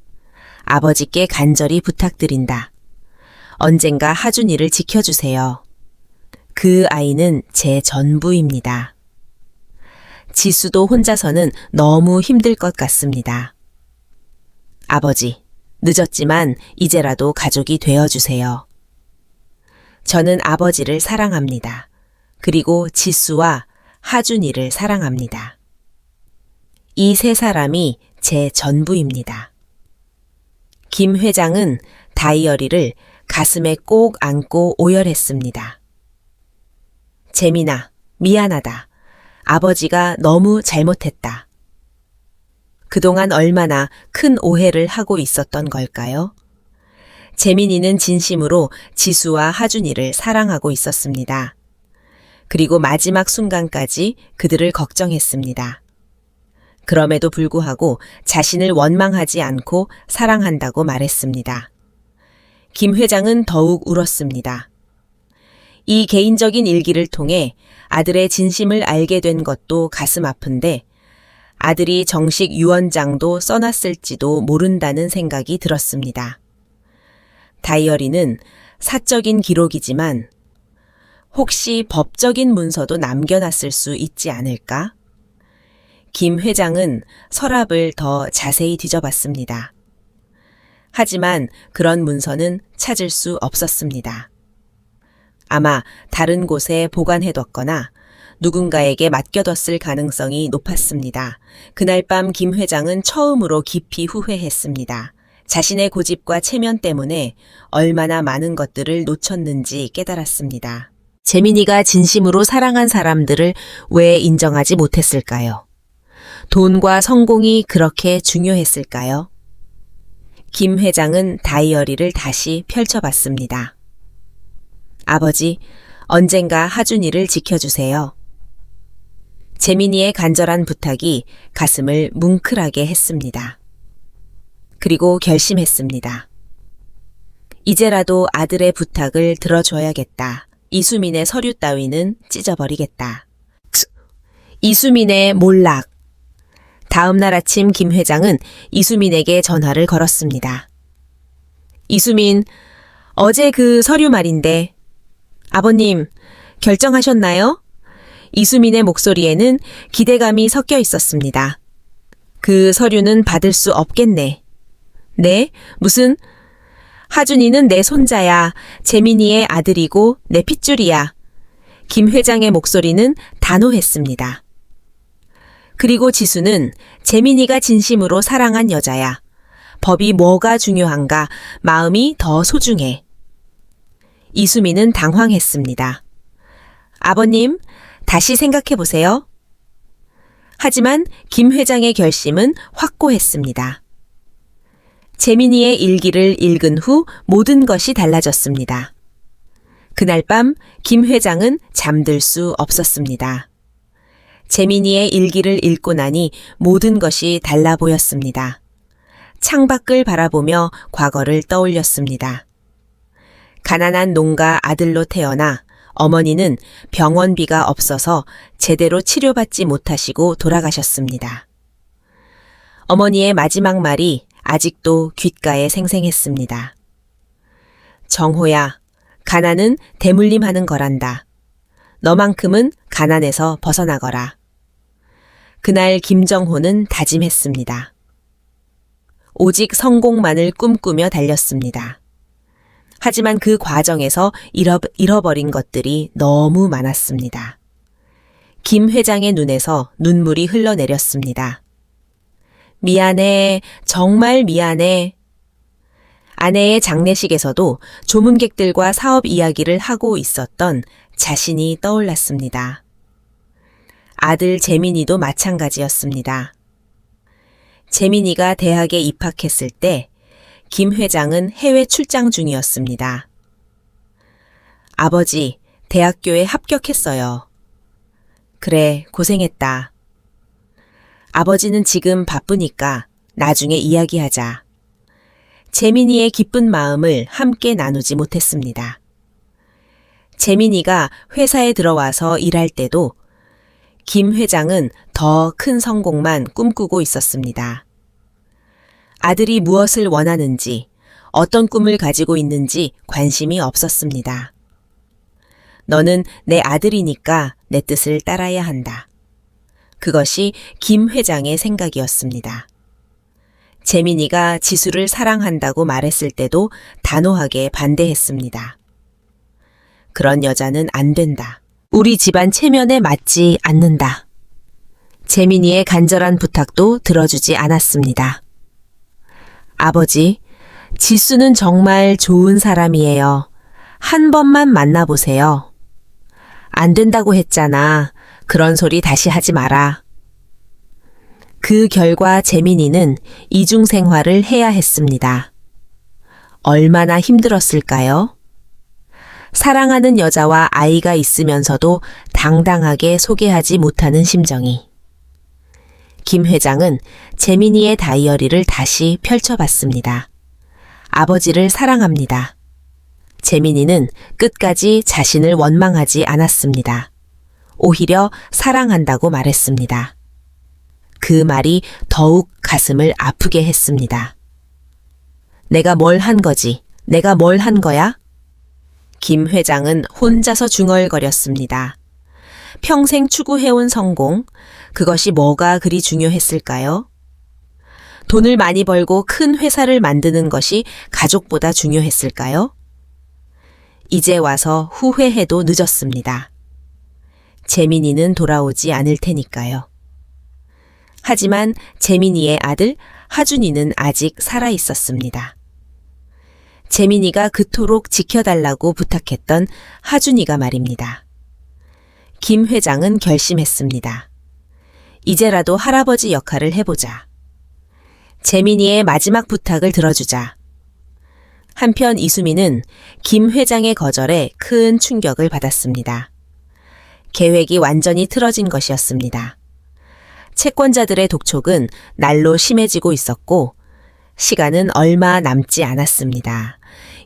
아버지께 간절히 부탁드린다. 언젠가 하준이를 지켜주세요. 그 아이는 제 전부입니다. 지수도 혼자서는 너무 힘들 것 같습니다. 아버지, 늦었지만 이제라도 가족이 되어주세요. 저는 아버지를 사랑합니다. 그리고 지수와 하준이를 사랑합니다. 이 세 사람이 제 전부입니다. 김 회장은 다이어리를 가슴에 꼭 안고 오열했습니다. 재민아, 미안하다. 아버지가 너무 잘못했다. 그동안 얼마나 큰 오해를 하고 있었던 걸까요? 재민이는 진심으로 지수와 하준이를 사랑하고 있었습니다. 그리고 마지막 순간까지 그들을 걱정했습니다. 그럼에도 불구하고 자신을 원망하지 않고 사랑한다고 말했습니다. 김 회장은 더욱 울었습니다. 이 개인적인 일기를 통해 아들의 진심을 알게 된 것도 가슴 아픈데 아들이 정식 유언장도 써놨을지도 모른다는 생각이 들었습니다. 다이어리는 사적인 기록이지만 혹시 법적인 문서도 남겨놨을 수 있지 않을까? 김 회장은 서랍을 더 자세히 뒤져봤습니다. 하지만 그런 문서는 찾을 수 없었습니다. 아마 다른 곳에 보관해뒀거나 누군가에게 맡겨뒀을 가능성이 높았습니다. 그날 밤 김 회장은 처음으로 깊이 후회했습니다. 자신의 고집과 체면 때문에 얼마나 많은 것들을 놓쳤는지 깨달았습니다. 재민이가 진심으로 사랑한 사람들을 왜 인정하지 못했을까요? 돈과 성공이 그렇게 중요했을까요? 김 회장은 다이어리를 다시 펼쳐봤습니다. 아버지, 언젠가 하준이를 지켜주세요. 재민이의 간절한 부탁이 가슴을 뭉클하게 했습니다. 그리고 결심했습니다. 이제라도 아들의 부탁을 들어줘야겠다. 이수민의 서류 따위는 찢어버리겠다. 이수민의 몰락. 다음 날 아침 김 회장은 이수민에게 전화를 걸었습니다. 이수민, 어제 그 서류 말인데. 아버님, 결정하셨나요? 이수민의 목소리에는 기대감이 섞여 있었습니다. 그 서류는 받을 수 없겠네. 네? 무슨? 하준이는 내 손자야. 재민이의 아들이고 내 핏줄이야. 김 회장의 목소리는 단호했습니다. 그리고 지수는 재민이가 진심으로 사랑한 여자야. 법이 뭐가 중요한가? 마음이 더 소중해. 이수민은 당황했습니다. 아버님, 다시 생각해 보세요. 하지만 김 회장의 결심은 확고했습니다. 재민이의 일기를 읽은 후 모든 것이 달라졌습니다. 그날 밤 김 회장은 잠들 수 없었습니다. 재민이의 일기를 읽고 나니 모든 것이 달라 보였습니다. 창밖을 바라보며 과거를 떠올렸습니다. 가난한 농가 아들로 태어나 어머니는 병원비가 없어서 제대로 치료받지 못하시고 돌아가셨습니다. 어머니의 마지막 말이 아직도 귓가에 생생했습니다. 정호야, 가난은 대물림하는 거란다. 너만큼은 가난에서 벗어나거라. 그날 김정호는 다짐했습니다. 오직 성공만을 꿈꾸며 달렸습니다. 하지만 그 과정에서 잃어버린 것들이 너무 많았습니다. 김 회장의 눈에서 눈물이 흘러내렸습니다. 미안해, 정말 미안해. 아내의 장례식에서도 조문객들과 사업 이야기를 하고 있었던 자신이 떠올랐습니다. 아들 재민이도 마찬가지였습니다. 재민이가 대학에 입학했을 때 김 회장은 해외 출장 중이었습니다. 아버지, 대학교에 합격했어요. 그래, 고생했다. 아버지는 지금 바쁘니까 나중에 이야기하자. 재민이의 기쁜 마음을 함께 나누지 못했습니다. 재민이가 회사에 들어와서 일할 때도 김 회장은 더 큰 성공만 꿈꾸고 있었습니다. 아들이 무엇을 원하는지, 어떤 꿈을 가지고 있는지 관심이 없었습니다. 너는 내 아들이니까 내 뜻을 따라야 한다. 그것이 김 회장의 생각이었습니다. 재민이가 지수를 사랑한다고 말했을 때도 단호하게 반대했습니다. 그런 여자는 안 된다. 우리 집안 체면에 맞지 않는다. 재민이의 간절한 부탁도 들어주지 않았습니다. 아버지, 지수는 정말 좋은 사람이에요. 한 번만 만나보세요. 안 된다고 했잖아. 그런 소리 다시 하지 마라. 그 결과 재민이는 이중 생활을 해야 했습니다. 얼마나 힘들었을까요? 사랑하는 여자와 아이가 있으면서도 당당하게 소개하지 못하는 심정이. 김 회장은 재민이의 다이어리를 다시 펼쳐봤습니다. 아버지를 사랑합니다. 재민이는 끝까지 자신을 원망하지 않았습니다. 오히려 사랑한다고 말했습니다. 그 말이 더욱 가슴을 아프게 했습니다. 내가 뭘 한 거지? 내가 뭘 한 거야? 김 회장은 혼자서 중얼거렸습니다. 평생 추구해온 성공, 그것이 뭐가 그리 중요했을까요? 돈을 많이 벌고 큰 회사를 만드는 것이 가족보다 중요했을까요? 이제 와서 후회해도 늦었습니다. 재민이는 돌아오지 않을 테니까요. 하지만 재민이의 아들 하준이는 아직 살아 있었습니다. 재민이가 그토록 지켜달라고 부탁했던 하준이가 말입니다. 김 회장은 결심했습니다. 이제라도 할아버지 역할을 해보자. 재민이의 마지막 부탁을 들어주자. 한편 이수민은 김 회장의 거절에 큰 충격을 받았습니다. 계획이 완전히 틀어진 것이었습니다. 채권자들의 독촉은 날로 심해지고 있었고 시간은 얼마 남지 않았습니다.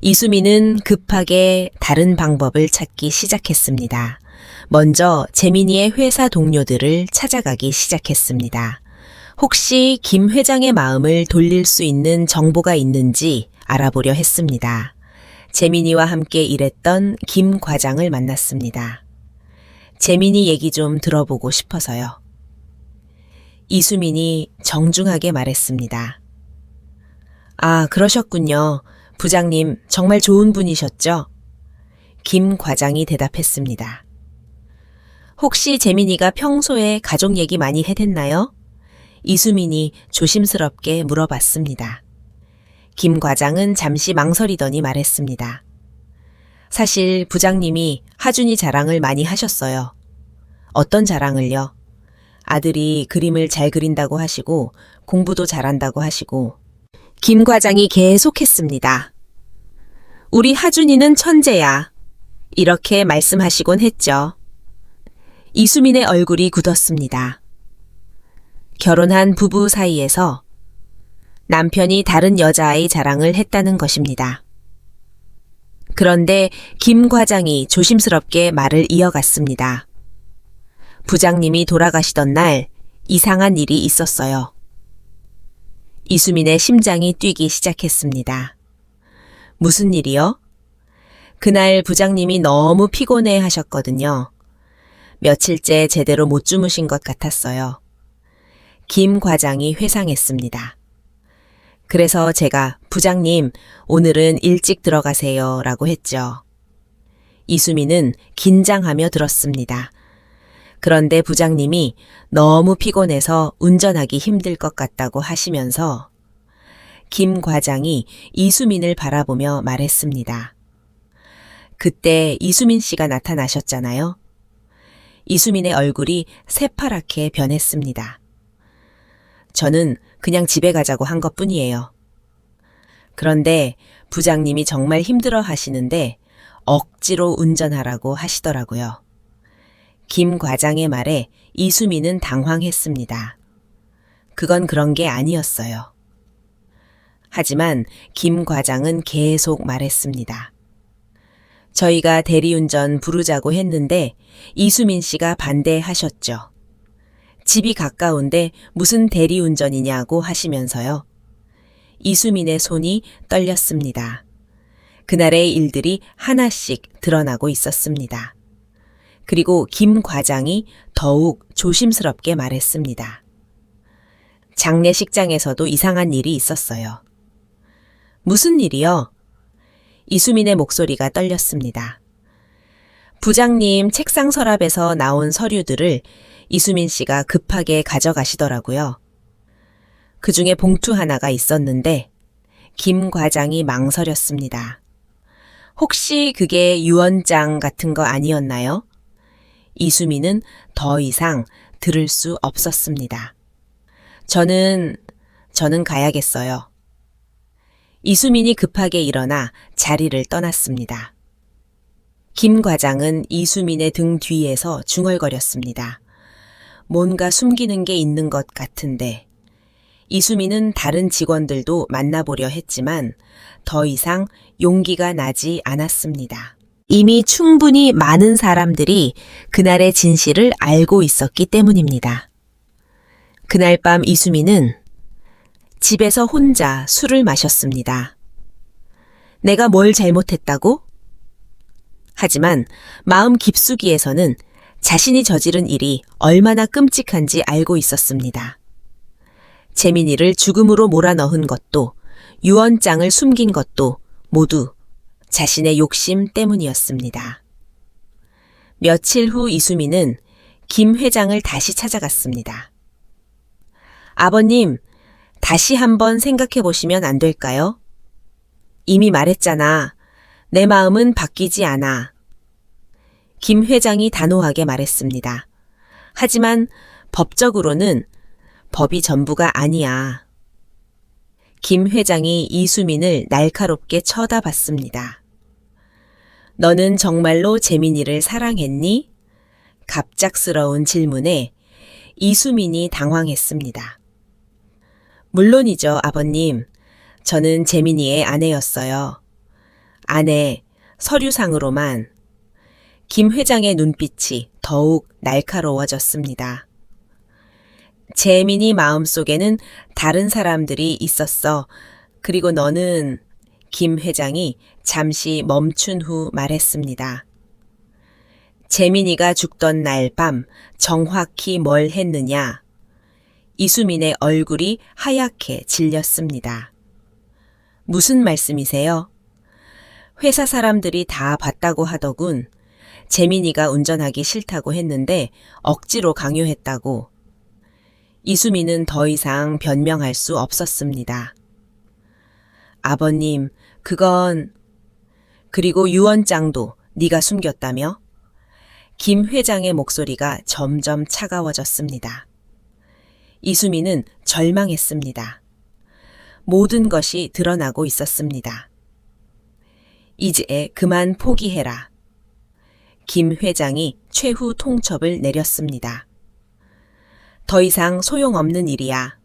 이수민은 급하게 다른 방법을 찾기 시작했습니다. 먼저 재민이의 회사 동료들을 찾아가기 시작했습니다. 혹시 김 회장의 마음을 돌릴 수 있는 정보가 있는지 알아보려 했습니다. 재민이와 함께 일했던 김 과장을 만났습니다. 재민이 얘기 좀 들어보고 싶어서요. 이수민이 정중하게 말했습니다. 아, 그러셨군요. 부장님, 정말 좋은 분이셨죠? 김 과장이 대답했습니다. 혹시 재민이가 평소에 가족 얘기 많이 해댔나요? 이수민이 조심스럽게 물어봤습니다. 김 과장은 잠시 망설이더니 말했습니다. 사실 부장님이 하준이 자랑을 많이 하셨어요. 어떤 자랑을요? 아들이 그림을 잘 그린다고 하시고 공부도 잘한다고 하시고. 김 과장이 계속했습니다. 우리 하준이는 천재야. 이렇게 말씀하시곤 했죠. 이수민의 얼굴이 굳었습니다. 결혼한 부부 사이에서 남편이 다른 여자아이 자랑을 했다는 것입니다. 그런데 김 과장이 조심스럽게 말을 이어갔습니다. 부장님이 돌아가시던 날 이상한 일이 있었어요. 이수민의 심장이 뛰기 시작했습니다. 무슨 일이요? 그날 부장님이 너무 피곤해 하셨거든요. 며칠째 제대로 못 주무신 것 같았어요. 김 과장이 회상했습니다. 그래서 제가 부장님, 오늘은 일찍 들어가세요 라고 했죠. 이수민은 긴장하며 들었습니다. 그런데 부장님이 너무 피곤해서 운전하기 힘들 것 같다고 하시면서 김 과장이 이수민을 바라보며 말했습니다. 그때 이수민 씨가 나타나셨잖아요. 이수민의 얼굴이 새파랗게 변했습니다. 저는 그냥 집에 가자고 한 것뿐이에요. 그런데 부장님이 정말 힘들어 하시는데 억지로 운전하라고 하시더라고요. 김 과장의 말에 이수민은 당황했습니다. 그건 그런 게 아니었어요. 하지만 김 과장은 계속 말했습니다. 저희가 대리운전 부르자고 했는데 이수민 씨가 반대하셨죠. 집이 가까운데 무슨 대리운전이냐고 하시면서요. 이수민의 손이 떨렸습니다. 그날의 일들이 하나씩 드러나고 있었습니다. 그리고 김 과장이 더욱 조심스럽게 말했습니다. 장례식장에서도 이상한 일이 있었어요. 무슨 일이요? 이수민의 목소리가 떨렸습니다. 부장님 책상 서랍에서 나온 서류들을 이수민 씨가 급하게 가져가시더라고요. 그 중에 봉투 하나가 있었는데 김 과장이 망설였습니다. 혹시 그게 유언장 같은 거 아니었나요? 이수민은 더 이상 들을 수 없었습니다. 저는 가야겠어요. 이수민이 급하게 일어나 자리를 떠났습니다. 김 과장은 이수민의 등 뒤에서 중얼거렸습니다. 뭔가 숨기는 게 있는 것 같은데. 이수민은 다른 직원들도 만나보려 했지만 더 이상 용기가 나지 않았습니다. 이미 충분히 많은 사람들이 그날의 진실을 알고 있었기 때문입니다. 그날 밤 이수민은 집에서 혼자 술을 마셨습니다. 내가 뭘 잘못했다고? 하지만 마음 깊숙이에서는 자신이 저지른 일이 얼마나 끔찍한지 알고 있었습니다. 재민이를 죽음으로 몰아넣은 것도 유언장을 숨긴 것도 모두 자신의 욕심 때문이었습니다. 며칠 후 이수민은 김 회장을 다시 찾아갔습니다. 아버님, 다시 한번 생각해 보시면 안 될까요? 이미 말했잖아. 내 마음은 바뀌지 않아. 김 회장이 단호하게 말했습니다. 하지만 법적으로는 법이 전부가 아니야. 김 회장이 이수민을 날카롭게 쳐다봤습니다. 너는 정말로 재민이를 사랑했니? 갑작스러운 질문에 이수민이 당황했습니다. 물론이죠, 아버님. 저는 재민이의 아내였어요. 아내, 서류상으로만. 김 회장의 눈빛이 더욱 날카로워졌습니다. 재민이 마음속에는 다른 사람들이 있었어. 그리고 너는... 김 회장이 잠시 멈춘 후 말했습니다. 재민이가 죽던 날 밤 정확히 뭘 했느냐? 이수민의 얼굴이 하얗게 질렸습니다. 무슨 말씀이세요? 회사 사람들이 다 봤다고 하더군. 재민이가 운전하기 싫다고 했는데 억지로 강요했다고. 이수민은 더 이상 변명할 수 없었습니다. 아버님, 그건... 그리고 유언장도 네가 숨겼다며? 김 회장의 목소리가 점점 차가워졌습니다. 이수민은 절망했습니다. 모든 것이 드러나고 있었습니다. 이제 그만 포기해라. 김 회장이 최후 통첩을 내렸습니다. 더 이상 소용없는 일이야.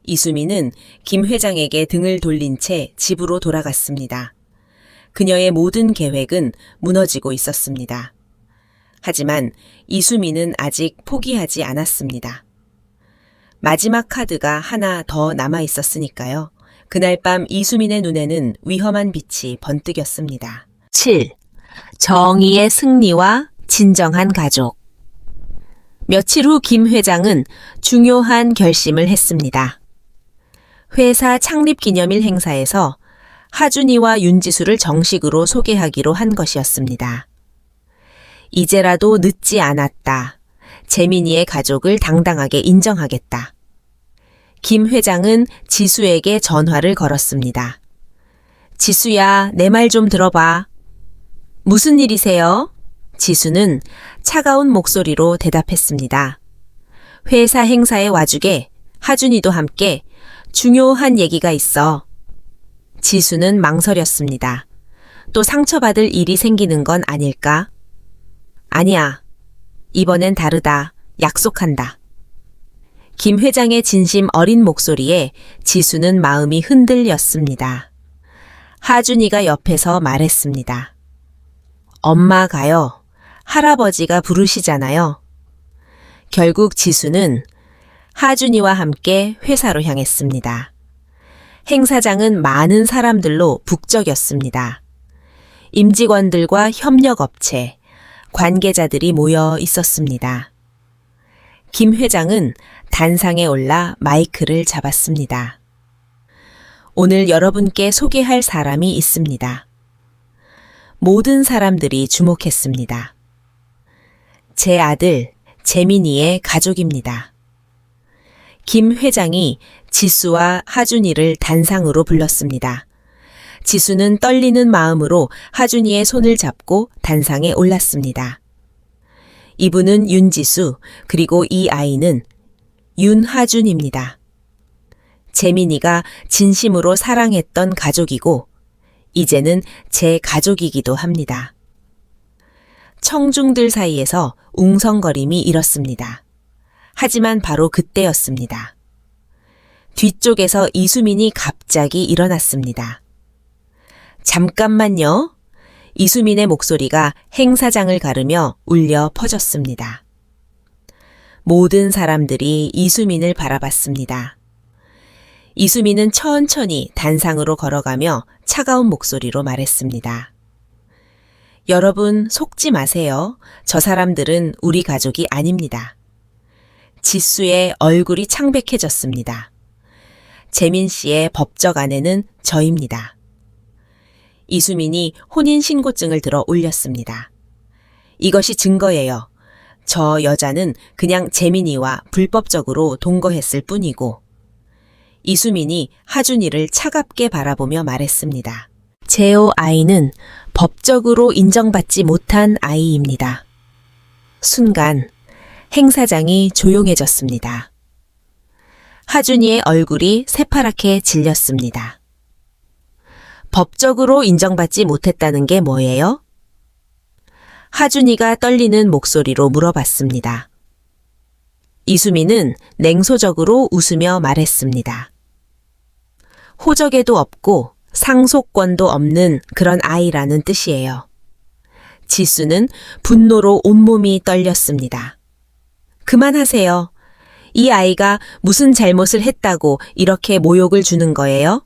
이수민은 김 회장에게 등을 돌린 채 집으로 돌아갔습니다. 그녀의 모든 계획은 무너지고 있었습니다. 하지만 이수민은 아직 포기하지 않았습니다. 마지막 카드가 하나 더 남아 있었으니까요. 그날 밤 이수민의 눈에는 위험한 빛이 번뜩였습니다. 7. 정의의 승리와 진정한 가족. 며칠 후 김 회장은 중요한 결심을 했습니다. 회사 창립 기념일 행사에서 하준이와 윤지수를 정식으로 소개하기로 한 것이었습니다. 이제라도 늦지 않았다. 재민이의 가족을 당당하게 인정하겠다. 김 회장은 지수에게 전화를 걸었습니다. 지수야, 내 말 좀 들어봐. 무슨 일이세요? 지수는 차가운 목소리로 대답했습니다. 회사 행사에 와주게 하준이도 함께 중요한 얘기가 있어. 지수는 망설였습니다. 또 상처받을 일이 생기는 건 아닐까? 아니야. 이번엔 다르다. 약속한다. 김 회장의 진심 어린 목소리에 지수는 마음이 흔들렸습니다. 하준이가 옆에서 말했습니다. 엄마가요. 할아버지가 부르시잖아요. 결국 지수는 하준이와 함께 회사로 향했습니다. 행사장은 많은 사람들로 북적였습니다. 임직원들과 협력업체, 관계자들이 모여 있었습니다. 김 회장은 단상에 올라 마이크를 잡았습니다. 오늘 여러분께 소개할 사람이 있습니다. 모든 사람들이 주목했습니다. 제 아들 재민이의 가족입니다. 김 회장이 지수와 하준이를 단상으로 불렀습니다. 지수는 떨리는 마음으로 하준이의 손을 잡고 단상에 올랐습니다. 이분은 윤지수, 그리고 이 아이는 윤하준입니다. 재민이가 진심으로 사랑했던 가족이고 이제는 제 가족이기도 합니다. 청중들 사이에서 웅성거림이 일었습니다. 하지만 바로 그때였습니다. 뒤쪽에서 이수민이 갑자기 일어났습니다. 잠깐만요. 이수민의 목소리가 행사장을 가르며 울려 퍼졌습니다. 모든 사람들이 이수민을 바라봤습니다. 이수민은 천천히 단상으로 걸어가며 차가운 목소리로 말했습니다. 여러분 속지 마세요. 저 사람들은 우리 가족이 아닙니다. 지수의 얼굴이 창백해졌습니다. 재민 씨의 법적 아내는 저입니다. 이수민이 혼인신고증을 들어 올렸습니다. 이것이 증거예요. 저 여자는 그냥 재민이와 불법적으로 동거했을 뿐이고, 이수민이 하준이를 차갑게 바라보며 말했습니다. 제오 아이는 법적으로 인정받지 못한 아이입니다. 순간 행사장이 조용해졌습니다. 하준이의 얼굴이 새파랗게 질렸습니다. 법적으로 인정받지 못했다는 게 뭐예요? 하준이가 떨리는 목소리로 물어봤습니다. 이수민은 냉소적으로 웃으며 말했습니다. 호적에도 없고 상속권도 없는 그런 아이라는 뜻이에요. 지수는 분노로 온몸이 떨렸습니다. 그만하세요. 이 아이가 무슨 잘못을 했다고 이렇게 모욕을 주는 거예요?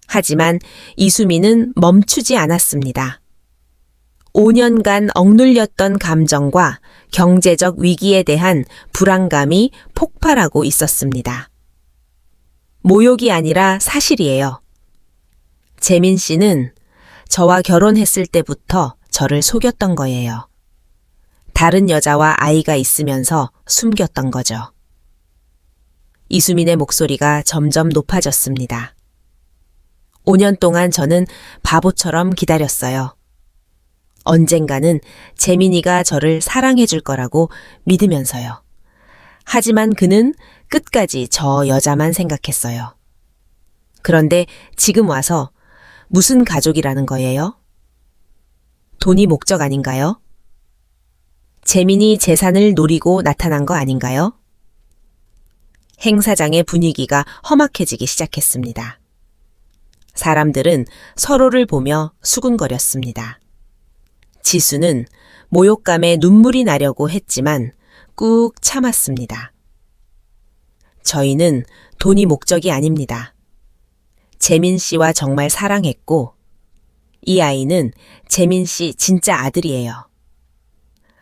하지만 이수민은 멈추지 않았습니다. 5년간 억눌렸던 감정과 경제적 위기에 대한 불안감이 폭발하고 있었습니다. 모욕이 아니라 사실이에요. 재민 씨는 저와 결혼했을 때부터 저를 속였던 거예요. 다른 여자와 아이가 있으면서 숨겼던 거죠. 이수민의 목소리가 점점 높아졌습니다. 5년 동안 저는 바보처럼 기다렸어요. 언젠가는 재민이가 저를 사랑해 줄 거라고 믿으면서요. 하지만 그는 끝까지 저 여자만 생각했어요. 그런데 지금 와서 무슨 가족이라는 거예요? 돈이 목적 아닌가요? 재민이 재산을 노리고 나타난 거 아닌가요? 행사장의 분위기가 험악해지기 시작했습니다. 사람들은 서로를 보며 수군거렸습니다. 지수는 모욕감에 눈물이 나려고 했지만 꾹 참았습니다. 저희는 돈이 목적이 아닙니다. 재민 씨와 정말 사랑했고, 이 아이는 재민 씨 진짜 아들이에요.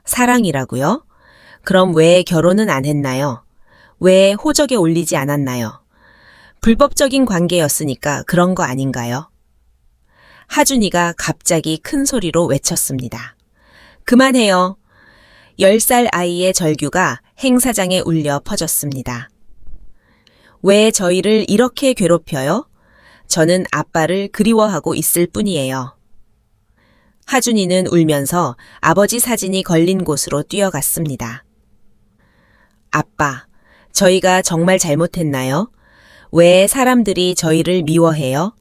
사랑이라고요? 그럼 왜 결혼은 안 했나요? 왜 호적에 올리지 않았나요? 불법적인 관계였으니까 그런 거 아닌가요? 하준이가 갑자기 큰 소리로 외쳤습니다. 그만해요. 10살 아이의 절규가 행사장에 울려 퍼졌습니다. 왜 저희를 이렇게 괴롭혀요? 저는 아빠를 그리워하고 있을 뿐이에요. 하준이는 울면서 아버지 사진이 걸린 곳으로 뛰어갔습니다. 아빠, 저희가 정말 잘못했나요? 왜 사람들이 저희를 미워해요?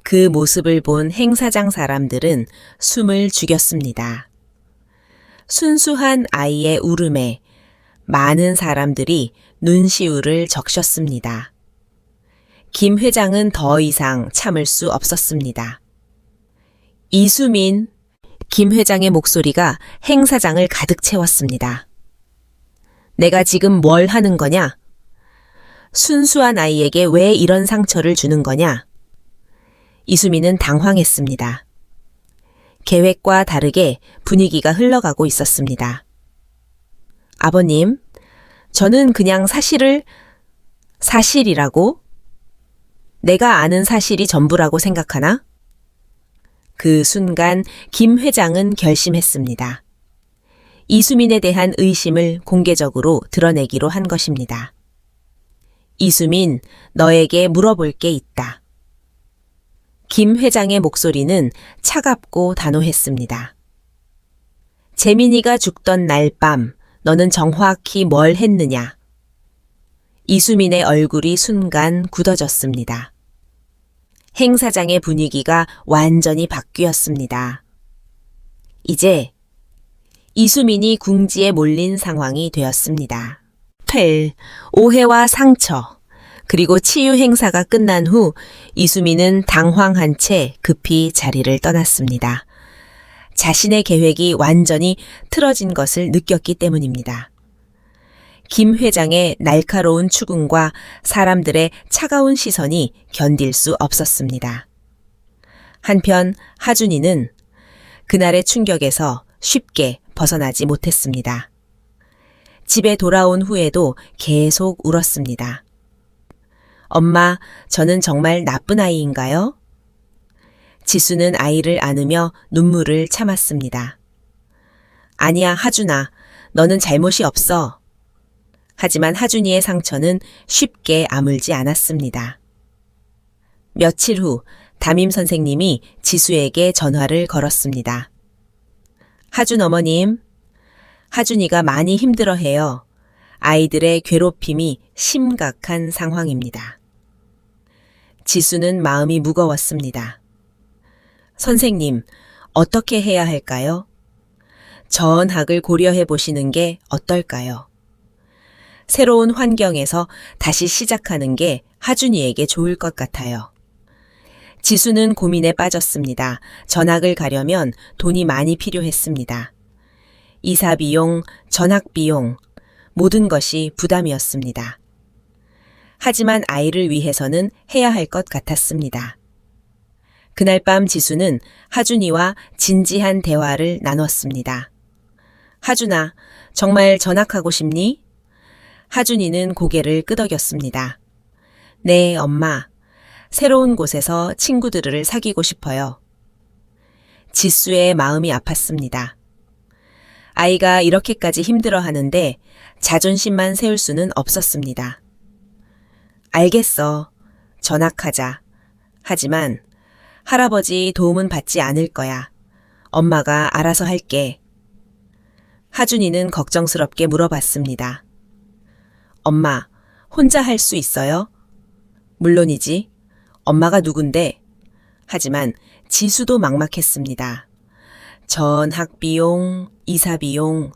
그 모습을 본 행사장 사람들은 숨을 죽였습니다. 순수한 아이의 울음에 많은 사람들이 눈시울을 적셨습니다. 김 회장은 더 이상 참을 수 없었습니다. 이수민, 김 회장의 목소리가 행사장을 가득 채웠습니다. 내가 지금 뭘 하는 거냐? 순수한 아이에게 왜 이런 상처를 주는 거냐? 이수민은 당황했습니다. 계획과 다르게 분위기가 흘러가고 있었습니다. 아버님, 저는 그냥 사실이라고? 내가 아는 사실이 전부라고 생각하나? 그 순간 김 회장은 결심했습니다. 이수민에 대한 의심을 공개적으로 드러내기로 한 것입니다. 이수민, 너에게 물어볼 게 있다. 김 회장의 목소리는 차갑고 단호했습니다. 재민이가 죽던 날 밤, 너는 정확히 뭘 했느냐? 이수민의 얼굴이 순간 굳어졌습니다. 행사장의 분위기가 완전히 바뀌었습니다. 이제 이수민이 궁지에 몰린 상황이 되었습니다. 오해와 상처, 그리고 치유 행사가 끝난 후 이수민은 당황한 채 급히 자리를 떠났습니다. 자신의 계획이 완전히 틀어진 것을 느꼈기 때문입니다. 김 회장의 날카로운 추궁과 사람들의 차가운 시선이 견딜 수 없었습니다. 한편 하준이는 그날의 충격에서 쉽게 벗어나지 못했습니다. 집에 돌아온 후에도 계속 울었습니다. 엄마, 저는 정말 나쁜 아이인가요? 지수는 아이를 안으며 눈물을 참았습니다. 아니야, 하준아. 너는 잘못이 없어. 하지만 하준이의 상처는 쉽게 아물지 않았습니다. 며칠 후 담임 선생님이 지수에게 전화를 걸었습니다. 하준 어머님, 하준이가 많이 힘들어해요. 아이들의 괴롭힘이 심각한 상황입니다. 지수는 마음이 무거웠습니다. 선생님, 어떻게 해야 할까요? 전학을 고려해 보시는 게 어떨까요? 새로운 환경에서 다시 시작하는 게 하준이에게 좋을 것 같아요. 지수는 고민에 빠졌습니다. 전학을 가려면 돈이 많이 필요했습니다. 이사 비용, 전학 비용, 모든 것이 부담이었습니다. 하지만 아이를 위해서는 해야 할 것 같았습니다. 그날 밤 지수는 하준이와 진지한 대화를 나눴습니다. 하준아, 정말 전학하고 싶니? 하준이는 고개를 끄덕였습니다. 네, 엄마. 새로운 곳에서 친구들을 사귀고 싶어요. 지수의 마음이 아팠습니다. 아이가 이렇게까지 힘들어하는데 자존심만 세울 수는 없었습니다. 알겠어. 전학하자. 하지만 할아버지 도움은 받지 않을 거야. 엄마가 알아서 할게. 하준이는 걱정스럽게 물어봤습니다. 엄마, 혼자 할 수 있어요? 물론이지. 엄마가 누군데? 하지만 지수도 막막했습니다. 전학 비용, 이사 비용,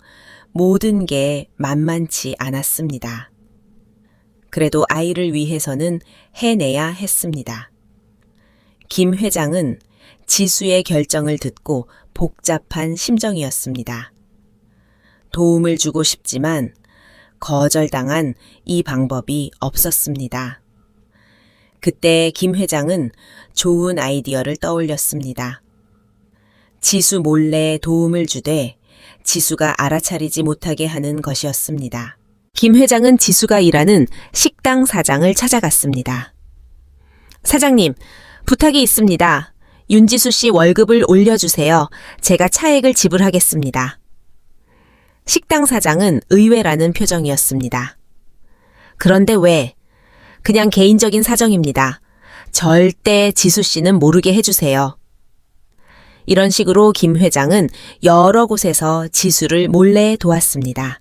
모든 게 만만치 않았습니다. 그래도 아이를 위해서는 해내야 했습니다. 김 회장은 지수의 결정을 듣고 복잡한 심정이었습니다. 도움을 주고 싶지만 거절당한 이 방법이 없었습니다. 그때 김 회장은 좋은 아이디어를 떠올렸습니다. 지수 몰래 도움을 주되 지수가 알아차리지 못하게 하는 것이었습니다. 김 회장은 지수가 일하는 식당 사장을 찾아갔습니다. 사장님, 부탁이 있습니다. 윤지수 씨 월급을 올려주세요. 제가 차액을 지불하겠습니다. 식당 사장은 의외라는 표정이었습니다. 그런데 왜? 그냥 개인적인 사정입니다. 절대 지수 씨는 모르게 해주세요. 이런 식으로 김 회장은 여러 곳에서 지수를 몰래 도왔습니다.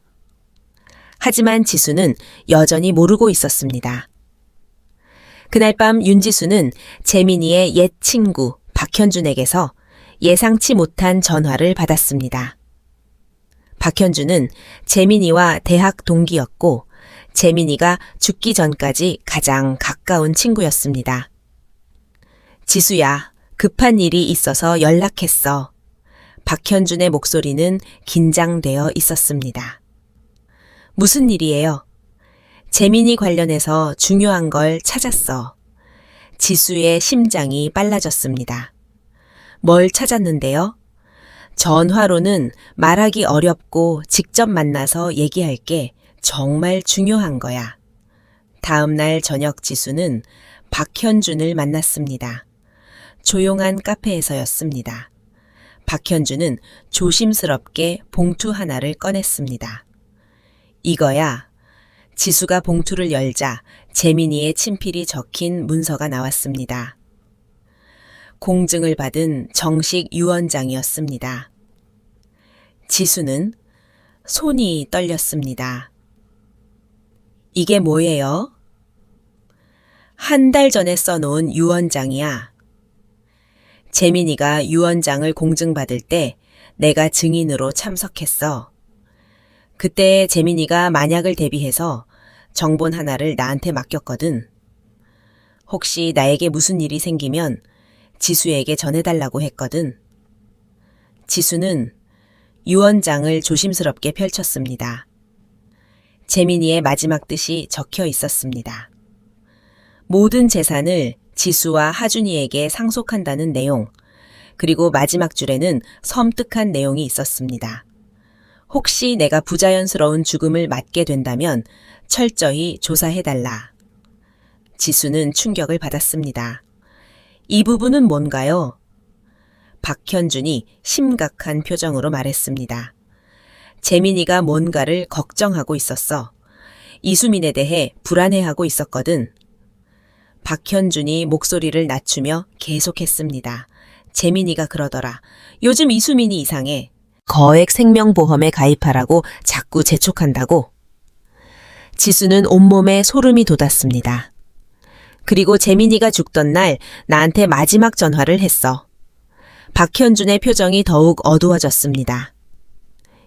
하지만 지수는 여전히 모르고 있었습니다. 그날 밤 윤지수는 재민이의 옛 친구 박현준에게서 예상치 못한 전화를 받았습니다. 박현준은 재민이와 대학 동기였고 재민이가 죽기 전까지 가장 가까운 친구였습니다. 지수야, 급한 일이 있어서 연락했어. 박현준의 목소리는 긴장되어 있었습니다. 무슨 일이에요? 재민이 관련해서 중요한 걸 찾았어. 지수의 심장이 빨라졌습니다. 뭘 찾았는데요? 전화로는 말하기 어렵고 직접 만나서 얘기할 게 정말 중요한 거야. 다음 날 저녁 지수는 박현준을 만났습니다. 조용한 카페에서였습니다. 박현준은 조심스럽게 봉투 하나를 꺼냈습니다. 이거야. 지수가 봉투를 열자 재민이의 친필이 적힌 문서가 나왔습니다. 공증을 받은 정식 유언장이었습니다. 지수는 손이 떨렸습니다. 이게 뭐예요? 한 달 전에 써놓은 유언장이야. 재민이가 유언장을 공증받을 때 내가 증인으로 참석했어. 그때 재민이가 만약을 대비해서 정본 하나를 나한테 맡겼거든. 혹시 나에게 무슨 일이 생기면 지수에게 전해달라고 했거든. 지수는 유언장을 조심스럽게 펼쳤습니다. 재민이의 마지막 뜻이 적혀 있었습니다. 모든 재산을 지수와 하준이에게 상속한다는 내용, 그리고 마지막 줄에는 섬뜩한 내용이 있었습니다. 혹시 내가 부자연스러운 죽음을 맞게 된다면 철저히 조사해달라. 지수는 충격을 받았습니다. 이 부분은 뭔가요? 박현준이 심각한 표정으로 말했습니다. 재민이가 뭔가를 걱정하고 있었어. 이수민에 대해 불안해하고 있었거든. 박현준이 목소리를 낮추며 계속했습니다. 재민이가 그러더라. 요즘 이수민이 이상해. 거액 생명보험에 가입하라고 자꾸 재촉한다고. 지수는 온몸에 소름이 돋았습니다. 그리고 재민이가 죽던 날 나한테 마지막 전화를 했어. 박현준의 표정이 더욱 어두워졌습니다.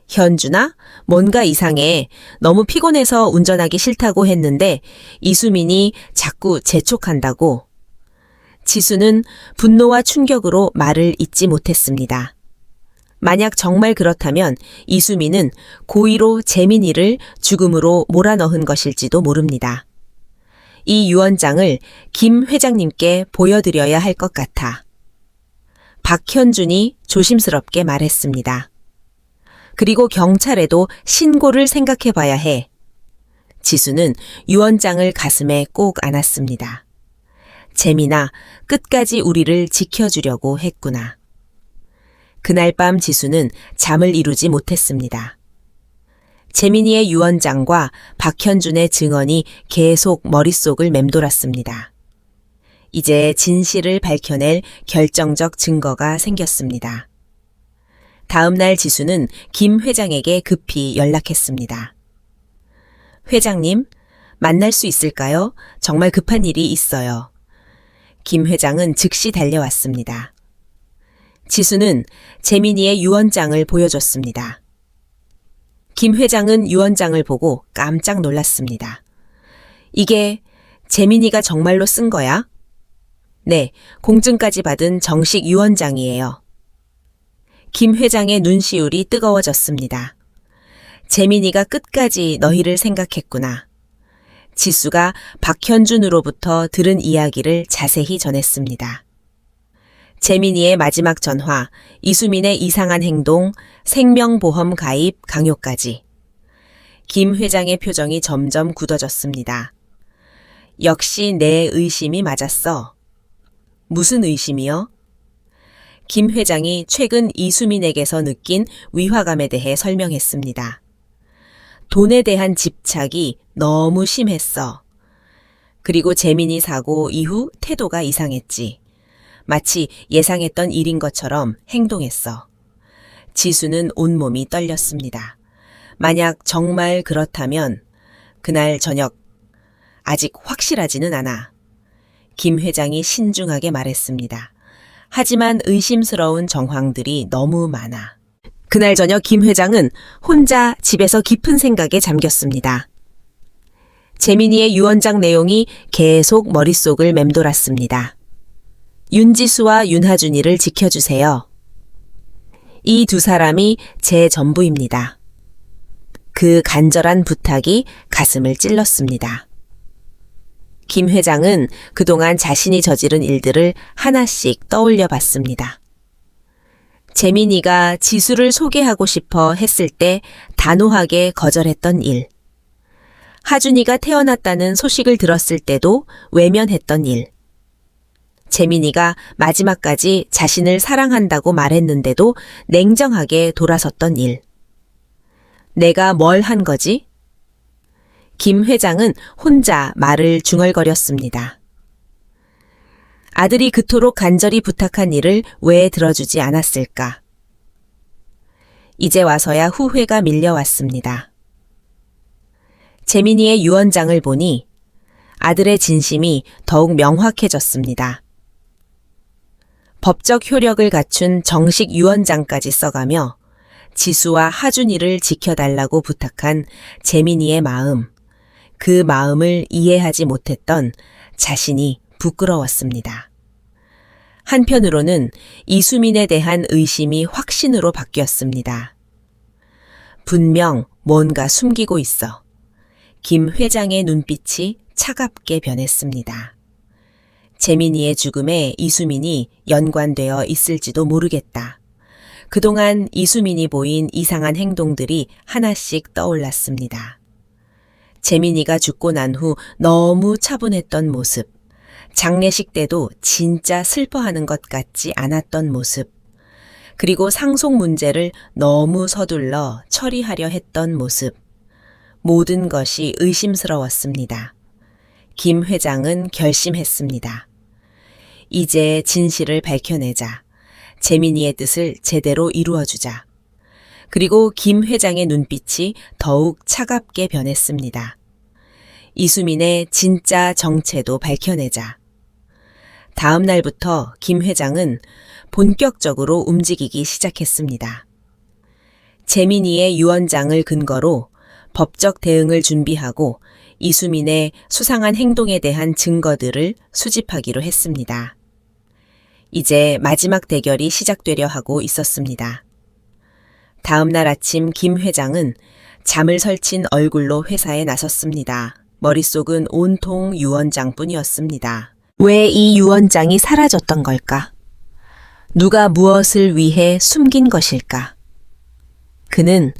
현준아, 뭔가 이상해. 너무 피곤해서 운전하기 싫다고 했는데 이수민이 자꾸 재촉한다고. 지수는 분노와 충격으로 말을 잇지 못했습니다. 만약 정말 그렇다면 이수민은 고의로 재민이를 죽음으로 몰아넣은 것일지도 모릅니다. 이 유언장을 김 회장님께 보여드려야 할 것 같아. 박현준이 조심스럽게 말했습니다. 그리고 경찰에도 신고를 생각해 봐야 해. 지수는 유언장을 가슴에 꼭 안았습니다. 재민아, 끝까지 우리를 지켜주려고 했구나. 그날 밤 지수는 잠을 이루지 못했습니다. 재민이의 유언장과 박현준의 증언이 계속 머릿속을 맴돌았습니다. 이제 진실을 밝혀낼 결정적 증거가 생겼습니다. 다음 날 지수는 김 회장에게 급히 연락했습니다. 회장님, 만날 수 있을까요? 정말 급한 일이 있어요. 김 회장은 즉시 달려왔습니다. 지수는 재민이의 유언장을 보여줬습니다. 김 회장은 유언장을 보고 깜짝 놀랐습니다. 이게 재민이가 정말로 쓴 거야? 네, 공증까지 받은 정식 유언장이에요. 김 회장의 눈시울이 뜨거워졌습니다. 재민이가 끝까지 너희를 생각했구나. 지수가 박현준으로부터 들은 이야기를 자세히 전했습니다. 재민이의 마지막 전화, 이수민의 이상한 행동, 생명보험 가입 강요까지. 김 회장의 표정이 점점 굳어졌습니다. 역시 내 의심이 맞았어. 무슨 의심이요? 김 회장이 최근 이수민에게서 느낀 위화감에 대해 설명했습니다. 돈에 대한 집착이 너무 심했어. 그리고 재민이 사고 이후 태도가 이상했지. 마치 예상했던 일인 것처럼 행동했어. 지수는 온몸이 떨렸습니다. 만약 정말 그렇다면 그날 저녁, 아직 확실하지는 않아. 김 회장이 신중하게 말했습니다. 하지만 의심스러운 정황들이 너무 많아. 그날 저녁 김 회장은 혼자 집에서 깊은 생각에 잠겼습니다. 재민이의 유언장 내용이 계속 머릿속을 맴돌았습니다. 윤지수와 윤하준이를 지켜주세요. 이 두 사람이 제 전부입니다. 그 간절한 부탁이 가슴을 찔렀습니다. 김 회장은 그동안 자신이 저지른 일들을 하나씩 떠올려 봤습니다. 재민이가 지수를 소개하고 싶어 했을 때 단호하게 거절했던 일. 하준이가 태어났다는 소식을 들었을 때도 외면했던 일. 재민이가 마지막까지 자신을 사랑한다고 말했는데도 냉정하게 돌아섰던 일. 내가 뭘 한 거지? 김 회장은 혼자 말을 중얼거렸습니다. 아들이 그토록 간절히 부탁한 일을 왜 들어주지 않았을까? 이제 와서야 후회가 밀려왔습니다. 재민이의 유언장을 보니 아들의 진심이 더욱 명확해졌습니다. 법적 효력을 갖춘 정식 유언장까지 써가며 지수와 하준이를 지켜달라고 부탁한 재민이의 마음, 그 마음을 이해하지 못했던 자신이 부끄러웠습니다. 한편으로는 이수민에 대한 의심이 확신으로 바뀌었습니다. 분명 뭔가 숨기고 있어. 김 회장의 눈빛이 차갑게 변했습니다. 재민이의 죽음에 이수민이 연관되어 있을지도 모르겠다. 그동안 이수민이 보인 이상한 행동들이 하나씩 떠올랐습니다. 재민이가 죽고 난 후 너무 차분했던 모습, 장례식 때도 진짜 슬퍼하는 것 같지 않았던 모습, 그리고 상속 문제를 너무 서둘러 처리하려 했던 모습, 모든 것이 의심스러웠습니다. 김 회장은 결심했습니다. 이제 진실을 밝혀내자. 재민이의 뜻을 제대로 이루어주자. 그리고 김 회장의 눈빛이 더욱 차갑게 변했습니다. 이수민의 진짜 정체도 밝혀내자. 다음 날부터 김 회장은 본격적으로 움직이기 시작했습니다. 재민이의 유언장을 근거로 법적 대응을 준비하고 이수민의 수상한 행동에 대한 증거들을 수집하기로 했습니다. 이제 마지막 대결이 시작되려 하고 있었습니다. 다음 날 아침 김 회장은 잠을 설친 얼굴로 회사에 나섰습니다. 머릿속은 온통 유언장뿐이었습니다. 왜 이 유언장이 사라졌던 걸까? 누가 무엇을 위해 숨긴 것일까? 그는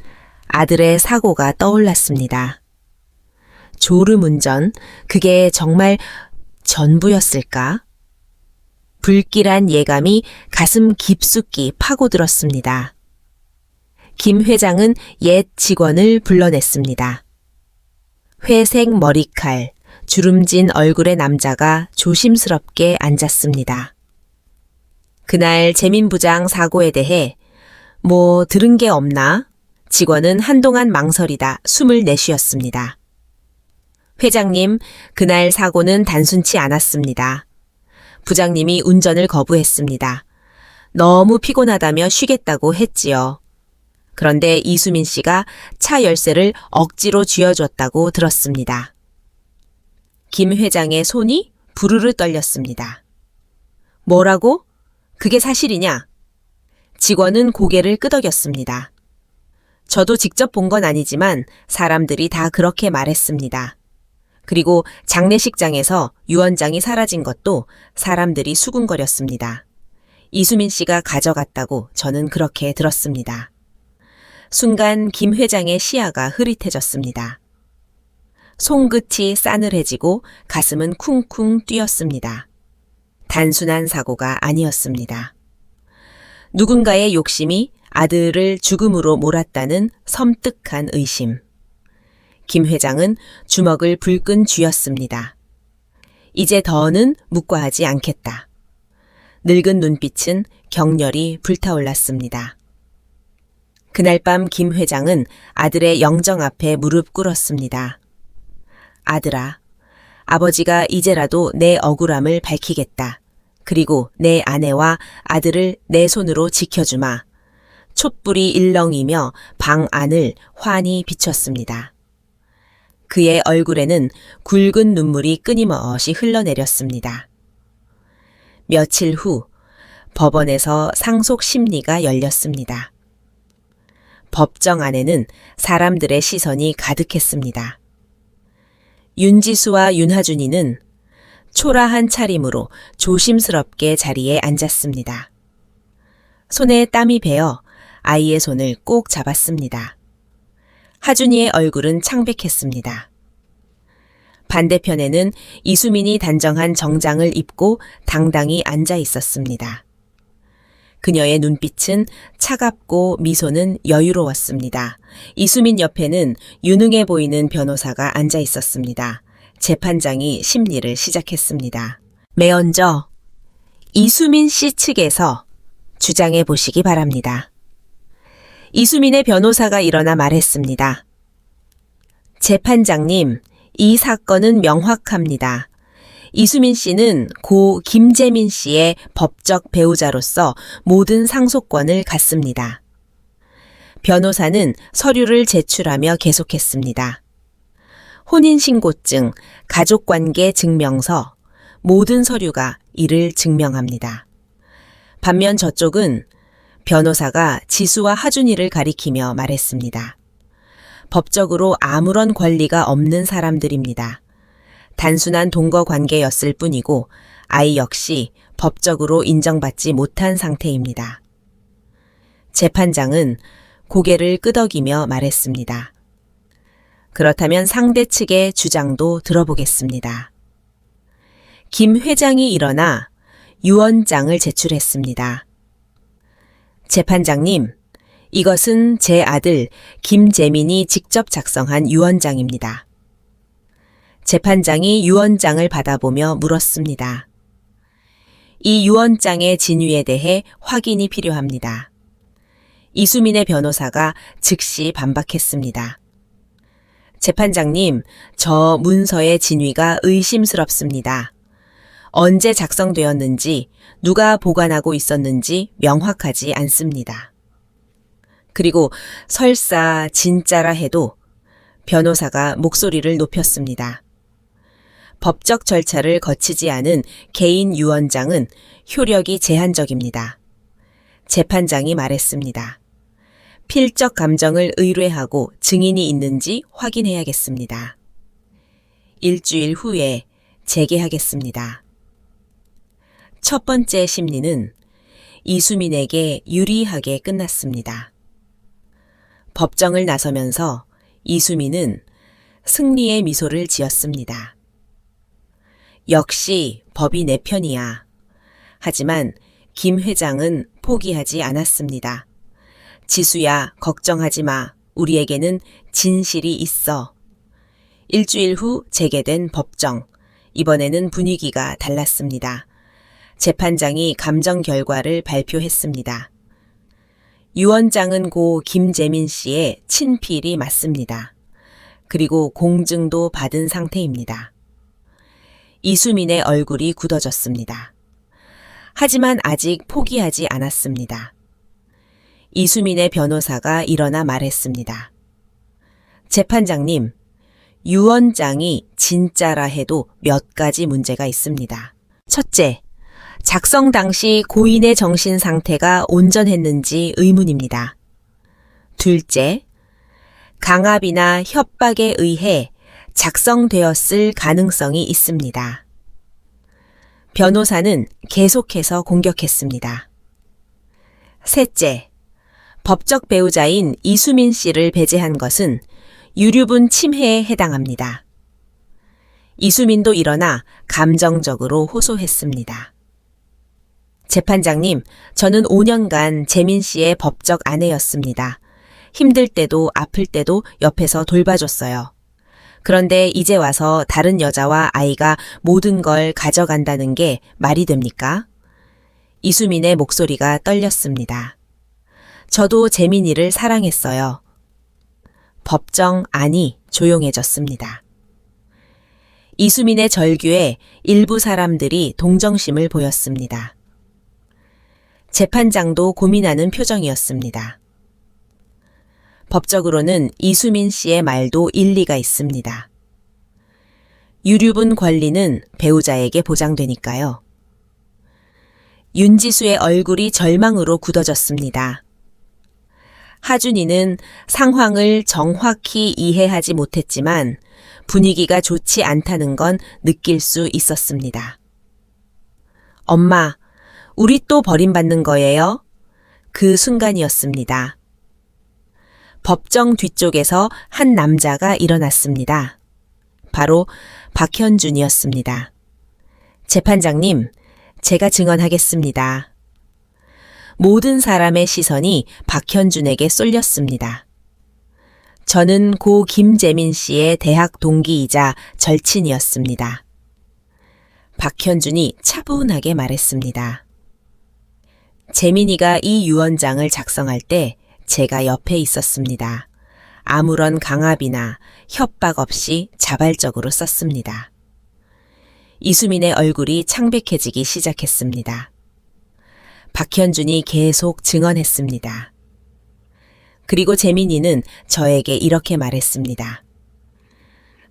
아들의 사고가 떠올랐습니다. 졸음운전, 그게 정말 전부였을까? 불길한 예감이 가슴 깊숙이 파고들었습니다. 김 회장은 옛 직원을 불러냈습니다. 회색 머리칼, 주름진 얼굴의 남자가 조심스럽게 앉았습니다. 그날 재민 부장 사고에 대해 뭐 들은 게 없나? 직원은 한동안 망설이다 숨을 내쉬었습니다. 회장님, 그날 사고는 단순치 않았습니다. 부장님이 운전을 거부했습니다. 너무 피곤하다며 쉬겠다고 했지요. 그런데 이수민 씨가 차 열쇠를 억지로 쥐어줬다고 들었습니다. 김 회장의 손이 부르르 떨렸습니다. 뭐라고? 그게 사실이냐? 직원은 고개를 끄덕였습니다. 저도 직접 본 건 아니지만 사람들이 다 그렇게 말했습니다. 그리고 장례식장에서 유언장이 사라진 것도 사람들이 수군거렸습니다. 이수민 씨가 가져갔다고 저는 그렇게 들었습니다. 순간 김 회장의 시야가 흐릿해졌습니다. 손끝이 싸늘해지고 가슴은 쿵쿵 뛰었습니다. 단순한 사고가 아니었습니다. 누군가의 욕심이 아들을 죽음으로 몰았다는 섬뜩한 의심. 김 회장은 주먹을 불끈 쥐었습니다. 이제 더는 묵과하지 않겠다. 늙은 눈빛은 격렬히 불타올랐습니다. 그날 밤 김 회장은 아들의 영정 앞에 무릎 꿇었습니다. 아들아, 아버지가 이제라도 내 억울함을 밝히겠다. 그리고 내 아내와 아들을 내 손으로 지켜주마. 촛불이 일렁이며 방 안을 환히 비췄습니다. 그의 얼굴에는 굵은 눈물이 끊임없이 흘러내렸습니다. 며칠 후 법원에서 상속 심리가 열렸습니다. 법정 안에는 사람들의 시선이 가득했습니다. 윤지수와 윤하준이는 초라한 차림으로 조심스럽게 자리에 앉았습니다. 손에 땀이 배어 아이의 손을 꼭 잡았습니다. 하준이의 얼굴은 창백했습니다. 반대편에는 이수민이 단정한 정장을 입고 당당히 앉아 있었습니다. 그녀의 눈빛은 차갑고 미소는 여유로웠습니다. 이수민 옆에는 유능해 보이는 변호사가 앉아 있었습니다. 재판장이 심리를 시작했습니다. 매언저 이수민 씨 측에서 주장해 보시기 바랍니다. 이수민의 변호사가 일어나 말했습니다. 재판장님, 이 사건은 명확합니다. 이수민 씨는 고 김재민 씨의 법적 배우자로서 모든 상속권을 갖습니다. 변호사는 서류를 제출하며 계속했습니다. 혼인신고증, 가족관계 증명서, 모든 서류가 이를 증명합니다. 반면 저쪽은 변호사가 지수와 하준이를 가리키며 말했습니다. 법적으로 아무런 권리가 없는 사람들입니다. 단순한 동거 관계였을 뿐이고 아이 역시 법적으로 인정받지 못한 상태입니다. 재판장은 고개를 끄덕이며 말했습니다. 그렇다면 상대 측의 주장도 들어보겠습니다. 김 회장이 일어나 유언장을 제출했습니다. 재판장님, 이것은 제 아들 김재민이 직접 작성한 유언장입니다. 재판장이 유언장을 받아보며 물었습니다. 이 유언장의 진위에 대해 확인이 필요합니다. 이수민의 변호사가 즉시 반박했습니다. 재판장님, 저 문서의 진위가 의심스럽습니다. 언제 작성되었는지, 누가 보관하고 있었는지 명확하지 않습니다. 그리고 설사 진짜라 해도 변호사가 목소리를 높였습니다. 법적 절차를 거치지 않은 개인 유언장은 효력이 제한적입니다. 재판장이 말했습니다. 필적 감정을 의뢰하고 증인이 있는지 확인해야겠습니다. 일주일 후에 재개하겠습니다. 첫 번째 심리는 이수민에게 유리하게 끝났습니다. 법정을 나서면서 이수민은 승리의 미소를 지었습니다. 역시 법이 내 편이야. 하지만 김 회장은 포기하지 않았습니다. 지수야, 걱정하지 마. 우리에게는 진실이 있어. 일주일 후 재개된 법정. 이번에는 분위기가 달랐습니다. 재판장이 감정 결과를 발표했습니다. 유언장은 고 김재민 씨의 친필이 맞습니다. 그리고 공증도 받은 상태입니다. 이수민의 얼굴이 굳어졌습니다. 하지만 아직 포기하지 않았습니다. 이수민의 변호사가 일어나 말했습니다. 재판장님, 유언장이 진짜라 해도 몇 가지 문제가 있습니다. 첫째, 작성 당시 고인의 정신 상태가 온전했는지 의문입니다. 둘째, 강압이나 협박에 의해 작성되었을 가능성이 있습니다. 변호사는 계속해서 공격했습니다. 셋째, 법적 배우자인 이수민 씨를 배제한 것은 유류분 침해에 해당합니다. 이수민도 일어나 감정적으로 호소했습니다. 재판장님, 저는 5년간 재민 씨의 법적 아내였습니다. 힘들 때도 아플 때도 옆에서 돌봐줬어요. 그런데 이제 와서 다른 여자와 아이가 모든 걸 가져간다는 게 말이 됩니까? 이수민의 목소리가 떨렸습니다. 저도 재민이를 사랑했어요. 법정 안이 조용해졌습니다. 이수민의 절규에 일부 사람들이 동정심을 보였습니다. 재판장도 고민하는 표정이었습니다. 법적으로는 이수민 씨의 말도 일리가 있습니다. 유류분 권리는 배우자에게 보장되니까요. 윤지수의 얼굴이 절망으로 굳어졌습니다. 하준이는 상황을 정확히 이해하지 못했지만 분위기가 좋지 않다는 건 느낄 수 있었습니다. 엄마, 우리 또 버림받는 거예요? 그 순간이었습니다. 법정 뒤쪽에서 한 남자가 일어났습니다. 바로 박현준이었습니다. 재판장님, 제가 증언하겠습니다. 모든 사람의 시선이 박현준에게 쏠렸습니다. 저는 고 김재민 씨의 대학 동기이자 절친이었습니다. 박현준이 차분하게 말했습니다. 재민이가 이 유언장을 작성할 때 제가 옆에 있었습니다. 아무런 강압이나 협박 없이 자발적으로 썼습니다. 이수민의 얼굴이 창백해지기 시작했습니다. 박현준이 계속 증언했습니다. 그리고 재민이는 저에게 이렇게 말했습니다.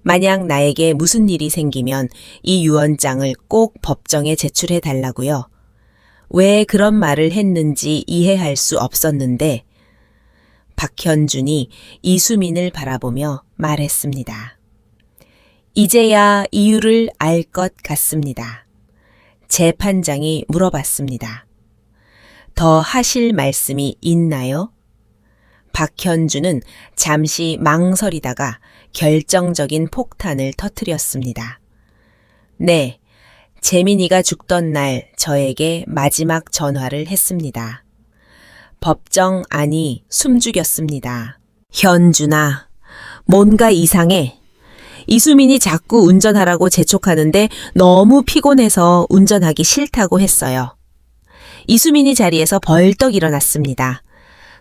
만약 나에게 무슨 일이 생기면 이 유언장을 꼭 법정에 제출해 달라고요. 왜 그런 말을 했는지 이해할 수 없었는데 박현준이 이수민을 바라보며 말했습니다. 이제야 이유를 알 것 같습니다. 재판장이 물어봤습니다. 더 하실 말씀이 있나요? 박현주는 잠시 망설이다가 결정적인 폭탄을 터뜨렸습니다. 네, 재민이가 죽던 날 저에게 마지막 전화를 했습니다. 법정 안이 숨죽였습니다. 현준아, 뭔가 이상해. 이수민이 자꾸 운전하라고 재촉하는데 너무 피곤해서 운전하기 싫다고 했어요. 이수민이 자리에서 벌떡 일어났습니다.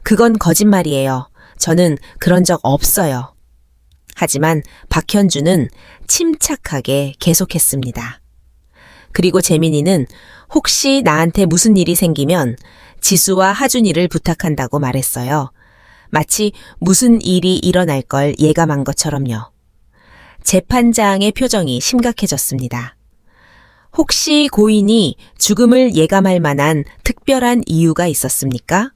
그건 거짓말이에요. 저는 그런 적 없어요. 하지만 박현주는 침착하게 계속했습니다. 그리고 재민이는 혹시 나한테 무슨 일이 생기면 지수와 하준이를 부탁한다고 말했어요. 마치 무슨 일이 일어날 걸 예감한 것처럼요. 재판장의 표정이 심각해졌습니다. 혹시 고인이 죽음을 예감할 만한 특별한 이유가 있었습니까?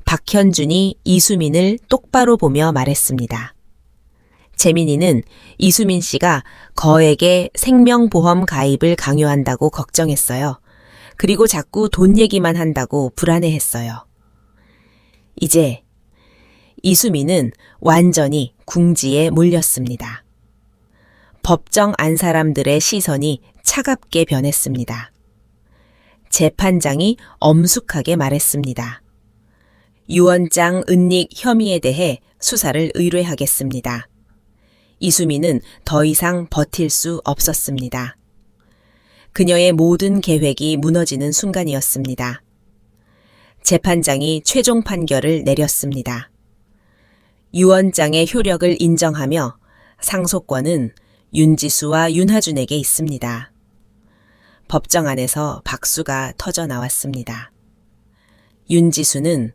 박현준이 이수민을 똑바로 보며 말했습니다. 재민이는 이수민 씨가 거액의 생명보험 가입을 강요한다고 걱정했어요. 그리고 자꾸 돈 얘기만 한다고 불안해했어요. 이제 이수민은 완전히 궁지에 몰렸습니다. 법정 안 사람들의 시선이 차갑게 변했습니다. 재판장이 엄숙하게 말했습니다. 유언장 은닉 혐의에 대해 수사를 의뢰하겠습니다. 이수민은 더 이상 버틸 수 없었습니다. 그녀의 모든 계획이 무너지는 순간이었습니다. 재판장이 최종 판결을 내렸습니다. 유언장의 효력을 인정하며 상속권은 윤지수와 윤하준에게 있습니다. 법정 안에서 박수가 터져 나왔습니다. 윤지수는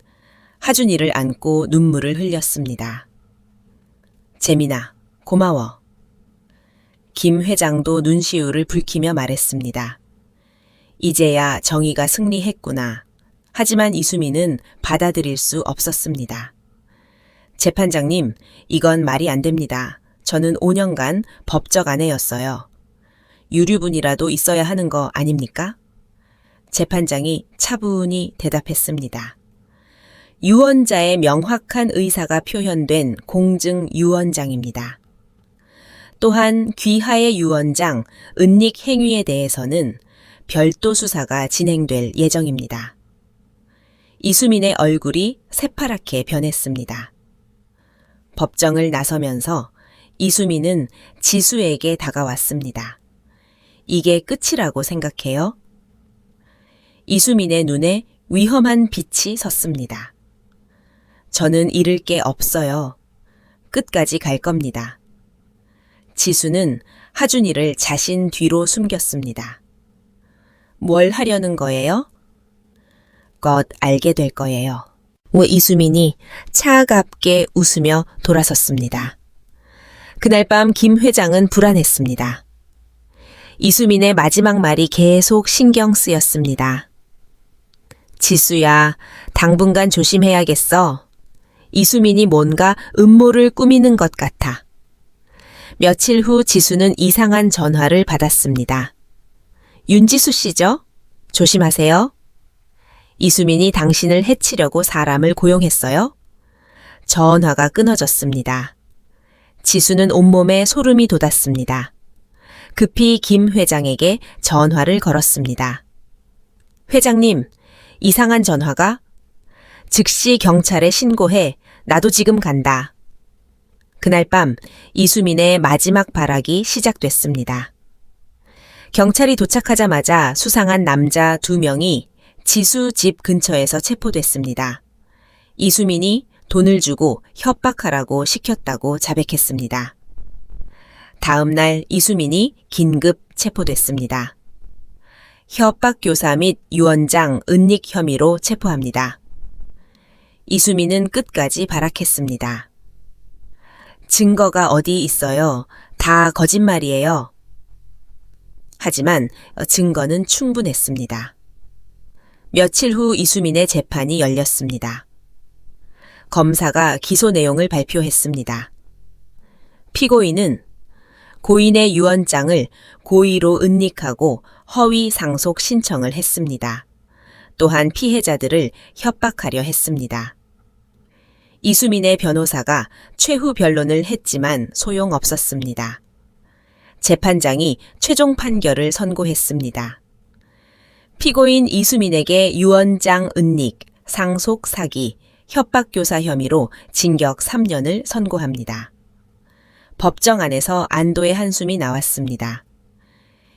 하준이를 안고 눈물을 흘렸습니다. 재민아, 고마워. 김 회장도 눈시울을 붉히며 말했습니다. 이제야 정의가 승리했구나. 하지만 이수민은 받아들일 수 없었습니다. 재판장님, 이건 말이 안 됩니다. 저는 5년간 법적 아내였어요. 유류분이라도 있어야 하는 거 아닙니까? 재판장이 차분히 대답했습니다. 유언자의 명확한 의사가 표현된 공증 유언장입니다. 또한 귀하의 유언장, 은닉 행위에 대해서는 별도 수사가 진행될 예정입니다. 이수민의 얼굴이 새파랗게 변했습니다. 법정을 나서면서 이수민은 지수에게 다가왔습니다. 이게 끝이라고 생각해요? 이수민의 눈에 위험한 빛이 섰습니다. 저는 잃을 게 없어요. 끝까지 갈 겁니다. 지수는 하준이를 자신 뒤로 숨겼습니다. 뭘 하려는 거예요? 곧 알게 될 거예요. 이수민이 차갑게 웃으며 돌아섰습니다. 그날 밤 김 회장은 불안했습니다. 이수민의 마지막 말이 계속 신경 쓰였습니다. 지수야, 당분간 조심해야겠어. 이수민이 뭔가 음모를 꾸미는 것 같아. 며칠 후 지수는 이상한 전화를 받았습니다. 윤지수 씨죠? 조심하세요. 이수민이 당신을 해치려고 사람을 고용했어요? 전화가 끊어졌습니다. 지수는 온몸에 소름이 돋았습니다. 급히 김 회장에게 전화를 걸었습니다. 회장님, 이상한 전화가? 즉시 경찰에 신고해. 나도 지금 간다. 그날 밤 이수민의 마지막 발악이 시작됐습니다. 경찰이 도착하자마자 수상한 남자 2명이 지수 집 근처에서 체포됐습니다. 이수민이 돈을 주고 협박하라고 시켰다고 자백했습니다. 다음 날 이수민이 긴급 체포됐습니다. 협박 교사 및 유언장 은닉 혐의로 체포합니다. 이수민은 끝까지 발악했습니다. 증거가 어디 있어요? 다 거짓말이에요. 하지만 증거는 충분했습니다. 며칠 후 이수민의 재판이 열렸습니다. 검사가 기소 내용을 발표했습니다. 피고인은 고인의 유언장을 고의로 은닉하고 허위 상속 신청을 했습니다. 또한 피해자들을 협박하려 했습니다. 이수민의 변호사가 최후 변론을 했지만 소용없었습니다. 재판장이 최종 판결을 선고했습니다. 피고인 이수민에게 유언장 은닉, 상속 사기, 협박교사 혐의로 징역 3년을 선고합니다. 법정 안에서 안도의 한숨이 나왔습니다.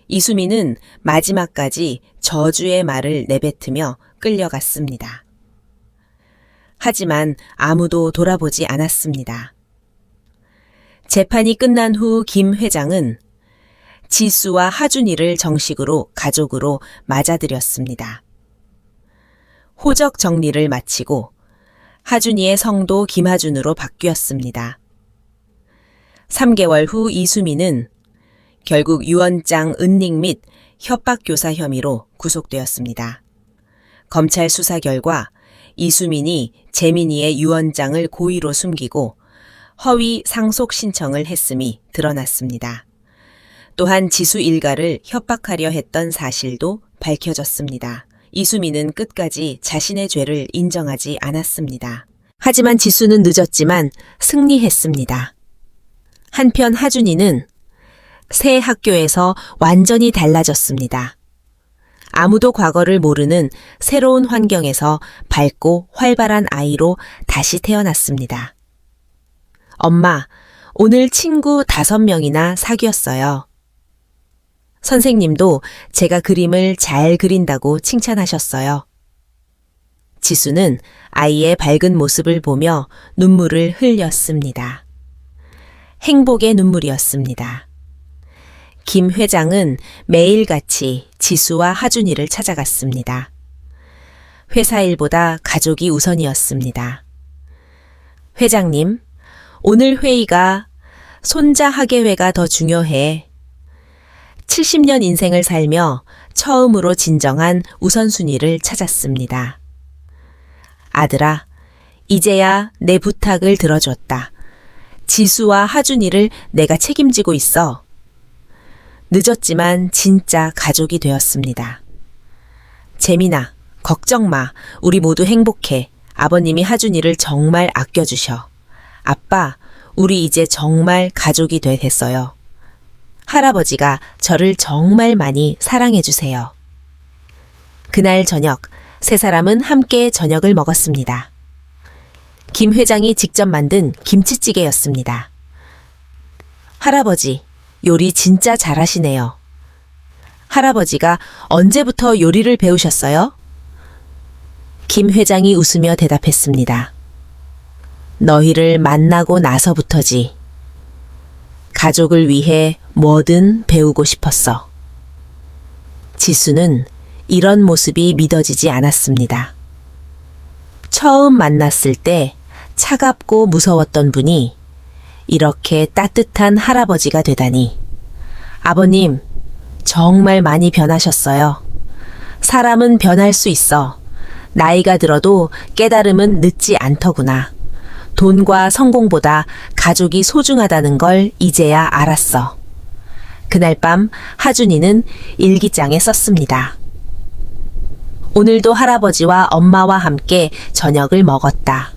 이수민은 마지막까지 저주의 말을 내뱉으며 끌려갔습니다. 하지만 아무도 돌아보지 않았습니다. 재판이 끝난 후 김 회장은 지수와 하준이를 정식으로 가족으로 맞아들였습니다. 호적 정리를 마치고 하준이의 성도 김하준으로 바뀌었습니다. 3개월 후 이수민은 결국 유언장 은닉 및 협박교사 혐의로 구속되었습니다. 검찰 수사 결과 이수민이 재민이의 유언장을 고의로 숨기고 허위 상속 신청을 했음이 드러났습니다. 또한 지수 일가를 협박하려 했던 사실도 밝혀졌습니다. 이수민은 끝까지 자신의 죄를 인정하지 않았습니다. 하지만 지수는 늦었지만 승리했습니다. 한편 하준이는 새 학교에서 완전히 달라졌습니다. 아무도 과거를 모르는 새로운 환경에서 밝고 활발한 아이로 다시 태어났습니다. 엄마, 오늘 친구 5명이나 사귀었어요. 선생님도 제가 그림을 잘 그린다고 칭찬하셨어요. 지수는 아이의 밝은 모습을 보며 눈물을 흘렸습니다. 행복의 눈물이었습니다. 김 회장은 매일같이 지수와 하준이를 찾아갔습니다. 회사 일보다 가족이 우선이었습니다. 회장님, 오늘 회의가 손자 학예회가 더 중요해. 70년 인생을 살며 처음으로 진정한 우선순위를 찾았습니다. 아들아, 이제야 내 부탁을 들어줬다. 지수와 하준이를 내가 책임지고 있어. 늦었지만 진짜 가족이 되었습니다. 재민아, 걱정 마. 우리 모두 행복해. 아버님이 하준이를 정말 아껴주셔. 아빠, 우리 이제 정말 가족이 됐어요. 할아버지가 저를 정말 많이 사랑해주세요. 그날 저녁, 세 사람은 함께 저녁을 먹었습니다. 김 회장이 직접 만든 김치찌개였습니다. 할아버지, 요리 진짜 잘하시네요. 할아버지가 언제부터 요리를 배우셨어요? 김 회장이 웃으며 대답했습니다. 너희를 만나고 나서부터지. 가족을 위해 뭐든 배우고 싶었어. 지수는 이런 모습이 믿어지지 않았습니다. 처음 만났을 때 차갑고 무서웠던 분이 이렇게 따뜻한 할아버지가 되다니. 아버님, 정말 많이 변하셨어요. 사람은 변할 수 있어. 나이가 들어도 깨달음은 늦지 않더구나. 돈과 성공보다 가족이 소중하다는 걸 이제야 알았어. 그날 밤 하준이는 일기장에 썼습니다. 오늘도 할아버지와 엄마와 함께 저녁을 먹었다.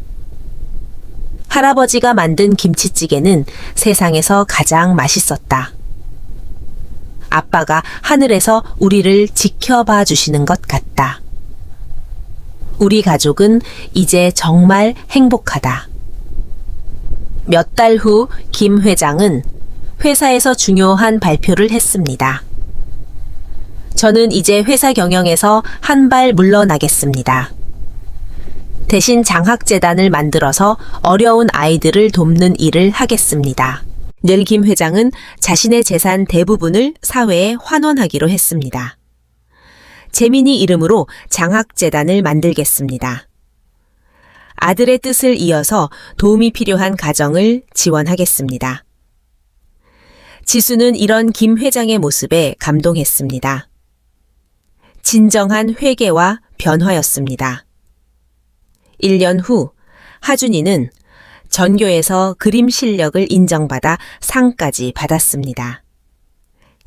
할아버지가 만든 김치찌개는 세상에서 가장 맛있었다. 아빠가 하늘에서 우리를 지켜봐 주시는 것 같다. 우리 가족은 이제 정말 행복하다. 몇 달 후 김 회장은 회사에서 중요한 발표를 했습니다. 저는 이제 회사 경영에서 한 발 물러나겠습니다. 대신 장학재단을 만들어서 어려운 아이들을 돕는 일을 하겠습니다. 늘 김 회장은 자신의 재산 대부분을 사회에 환원하기로 했습니다. 재민이 이름으로 장학재단을 만들겠습니다. 아들의 뜻을 이어서 도움이 필요한 가정을 지원하겠습니다. 지수는 이런 김 회장의 모습에 감동했습니다. 진정한 회개와 변화였습니다. 1년 후 하준이는 전교에서 그림 실력을 인정받아 상까지 받았습니다.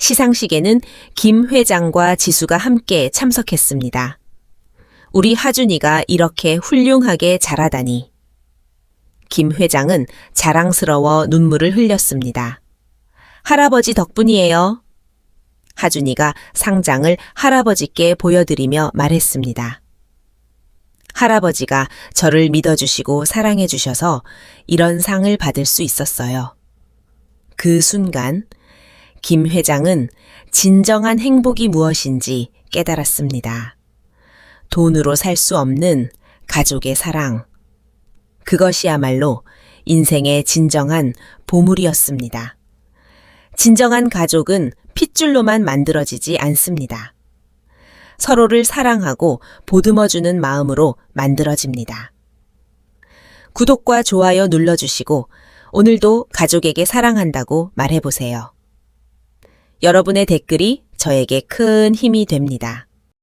시상식에는 김 회장과 지수가 함께 참석했습니다. 우리 하준이가 이렇게 훌륭하게 자라다니. 김 회장은 자랑스러워 눈물을 흘렸습니다. 할아버지 덕분이에요. 하준이가 상장을 할아버지께 보여드리며 말했습니다. 할아버지가 저를 믿어주시고 사랑해주셔서 이런 상을 받을 수 있었어요. 그 순간 김 회장은 진정한 행복이 무엇인지 깨달았습니다. 돈으로 살 수 없는 가족의 사랑. 그것이야말로 인생의 진정한 보물이었습니다. 진정한 가족은 핏줄로만 만들어지지 않습니다. 서로를 사랑하고 보듬어주는 마음으로 만들어집니다. 구독과 좋아요 눌러주시고 오늘도 가족에게 사랑한다고 말해보세요. 여러분의 댓글이 저에게 큰 힘이 됩니다.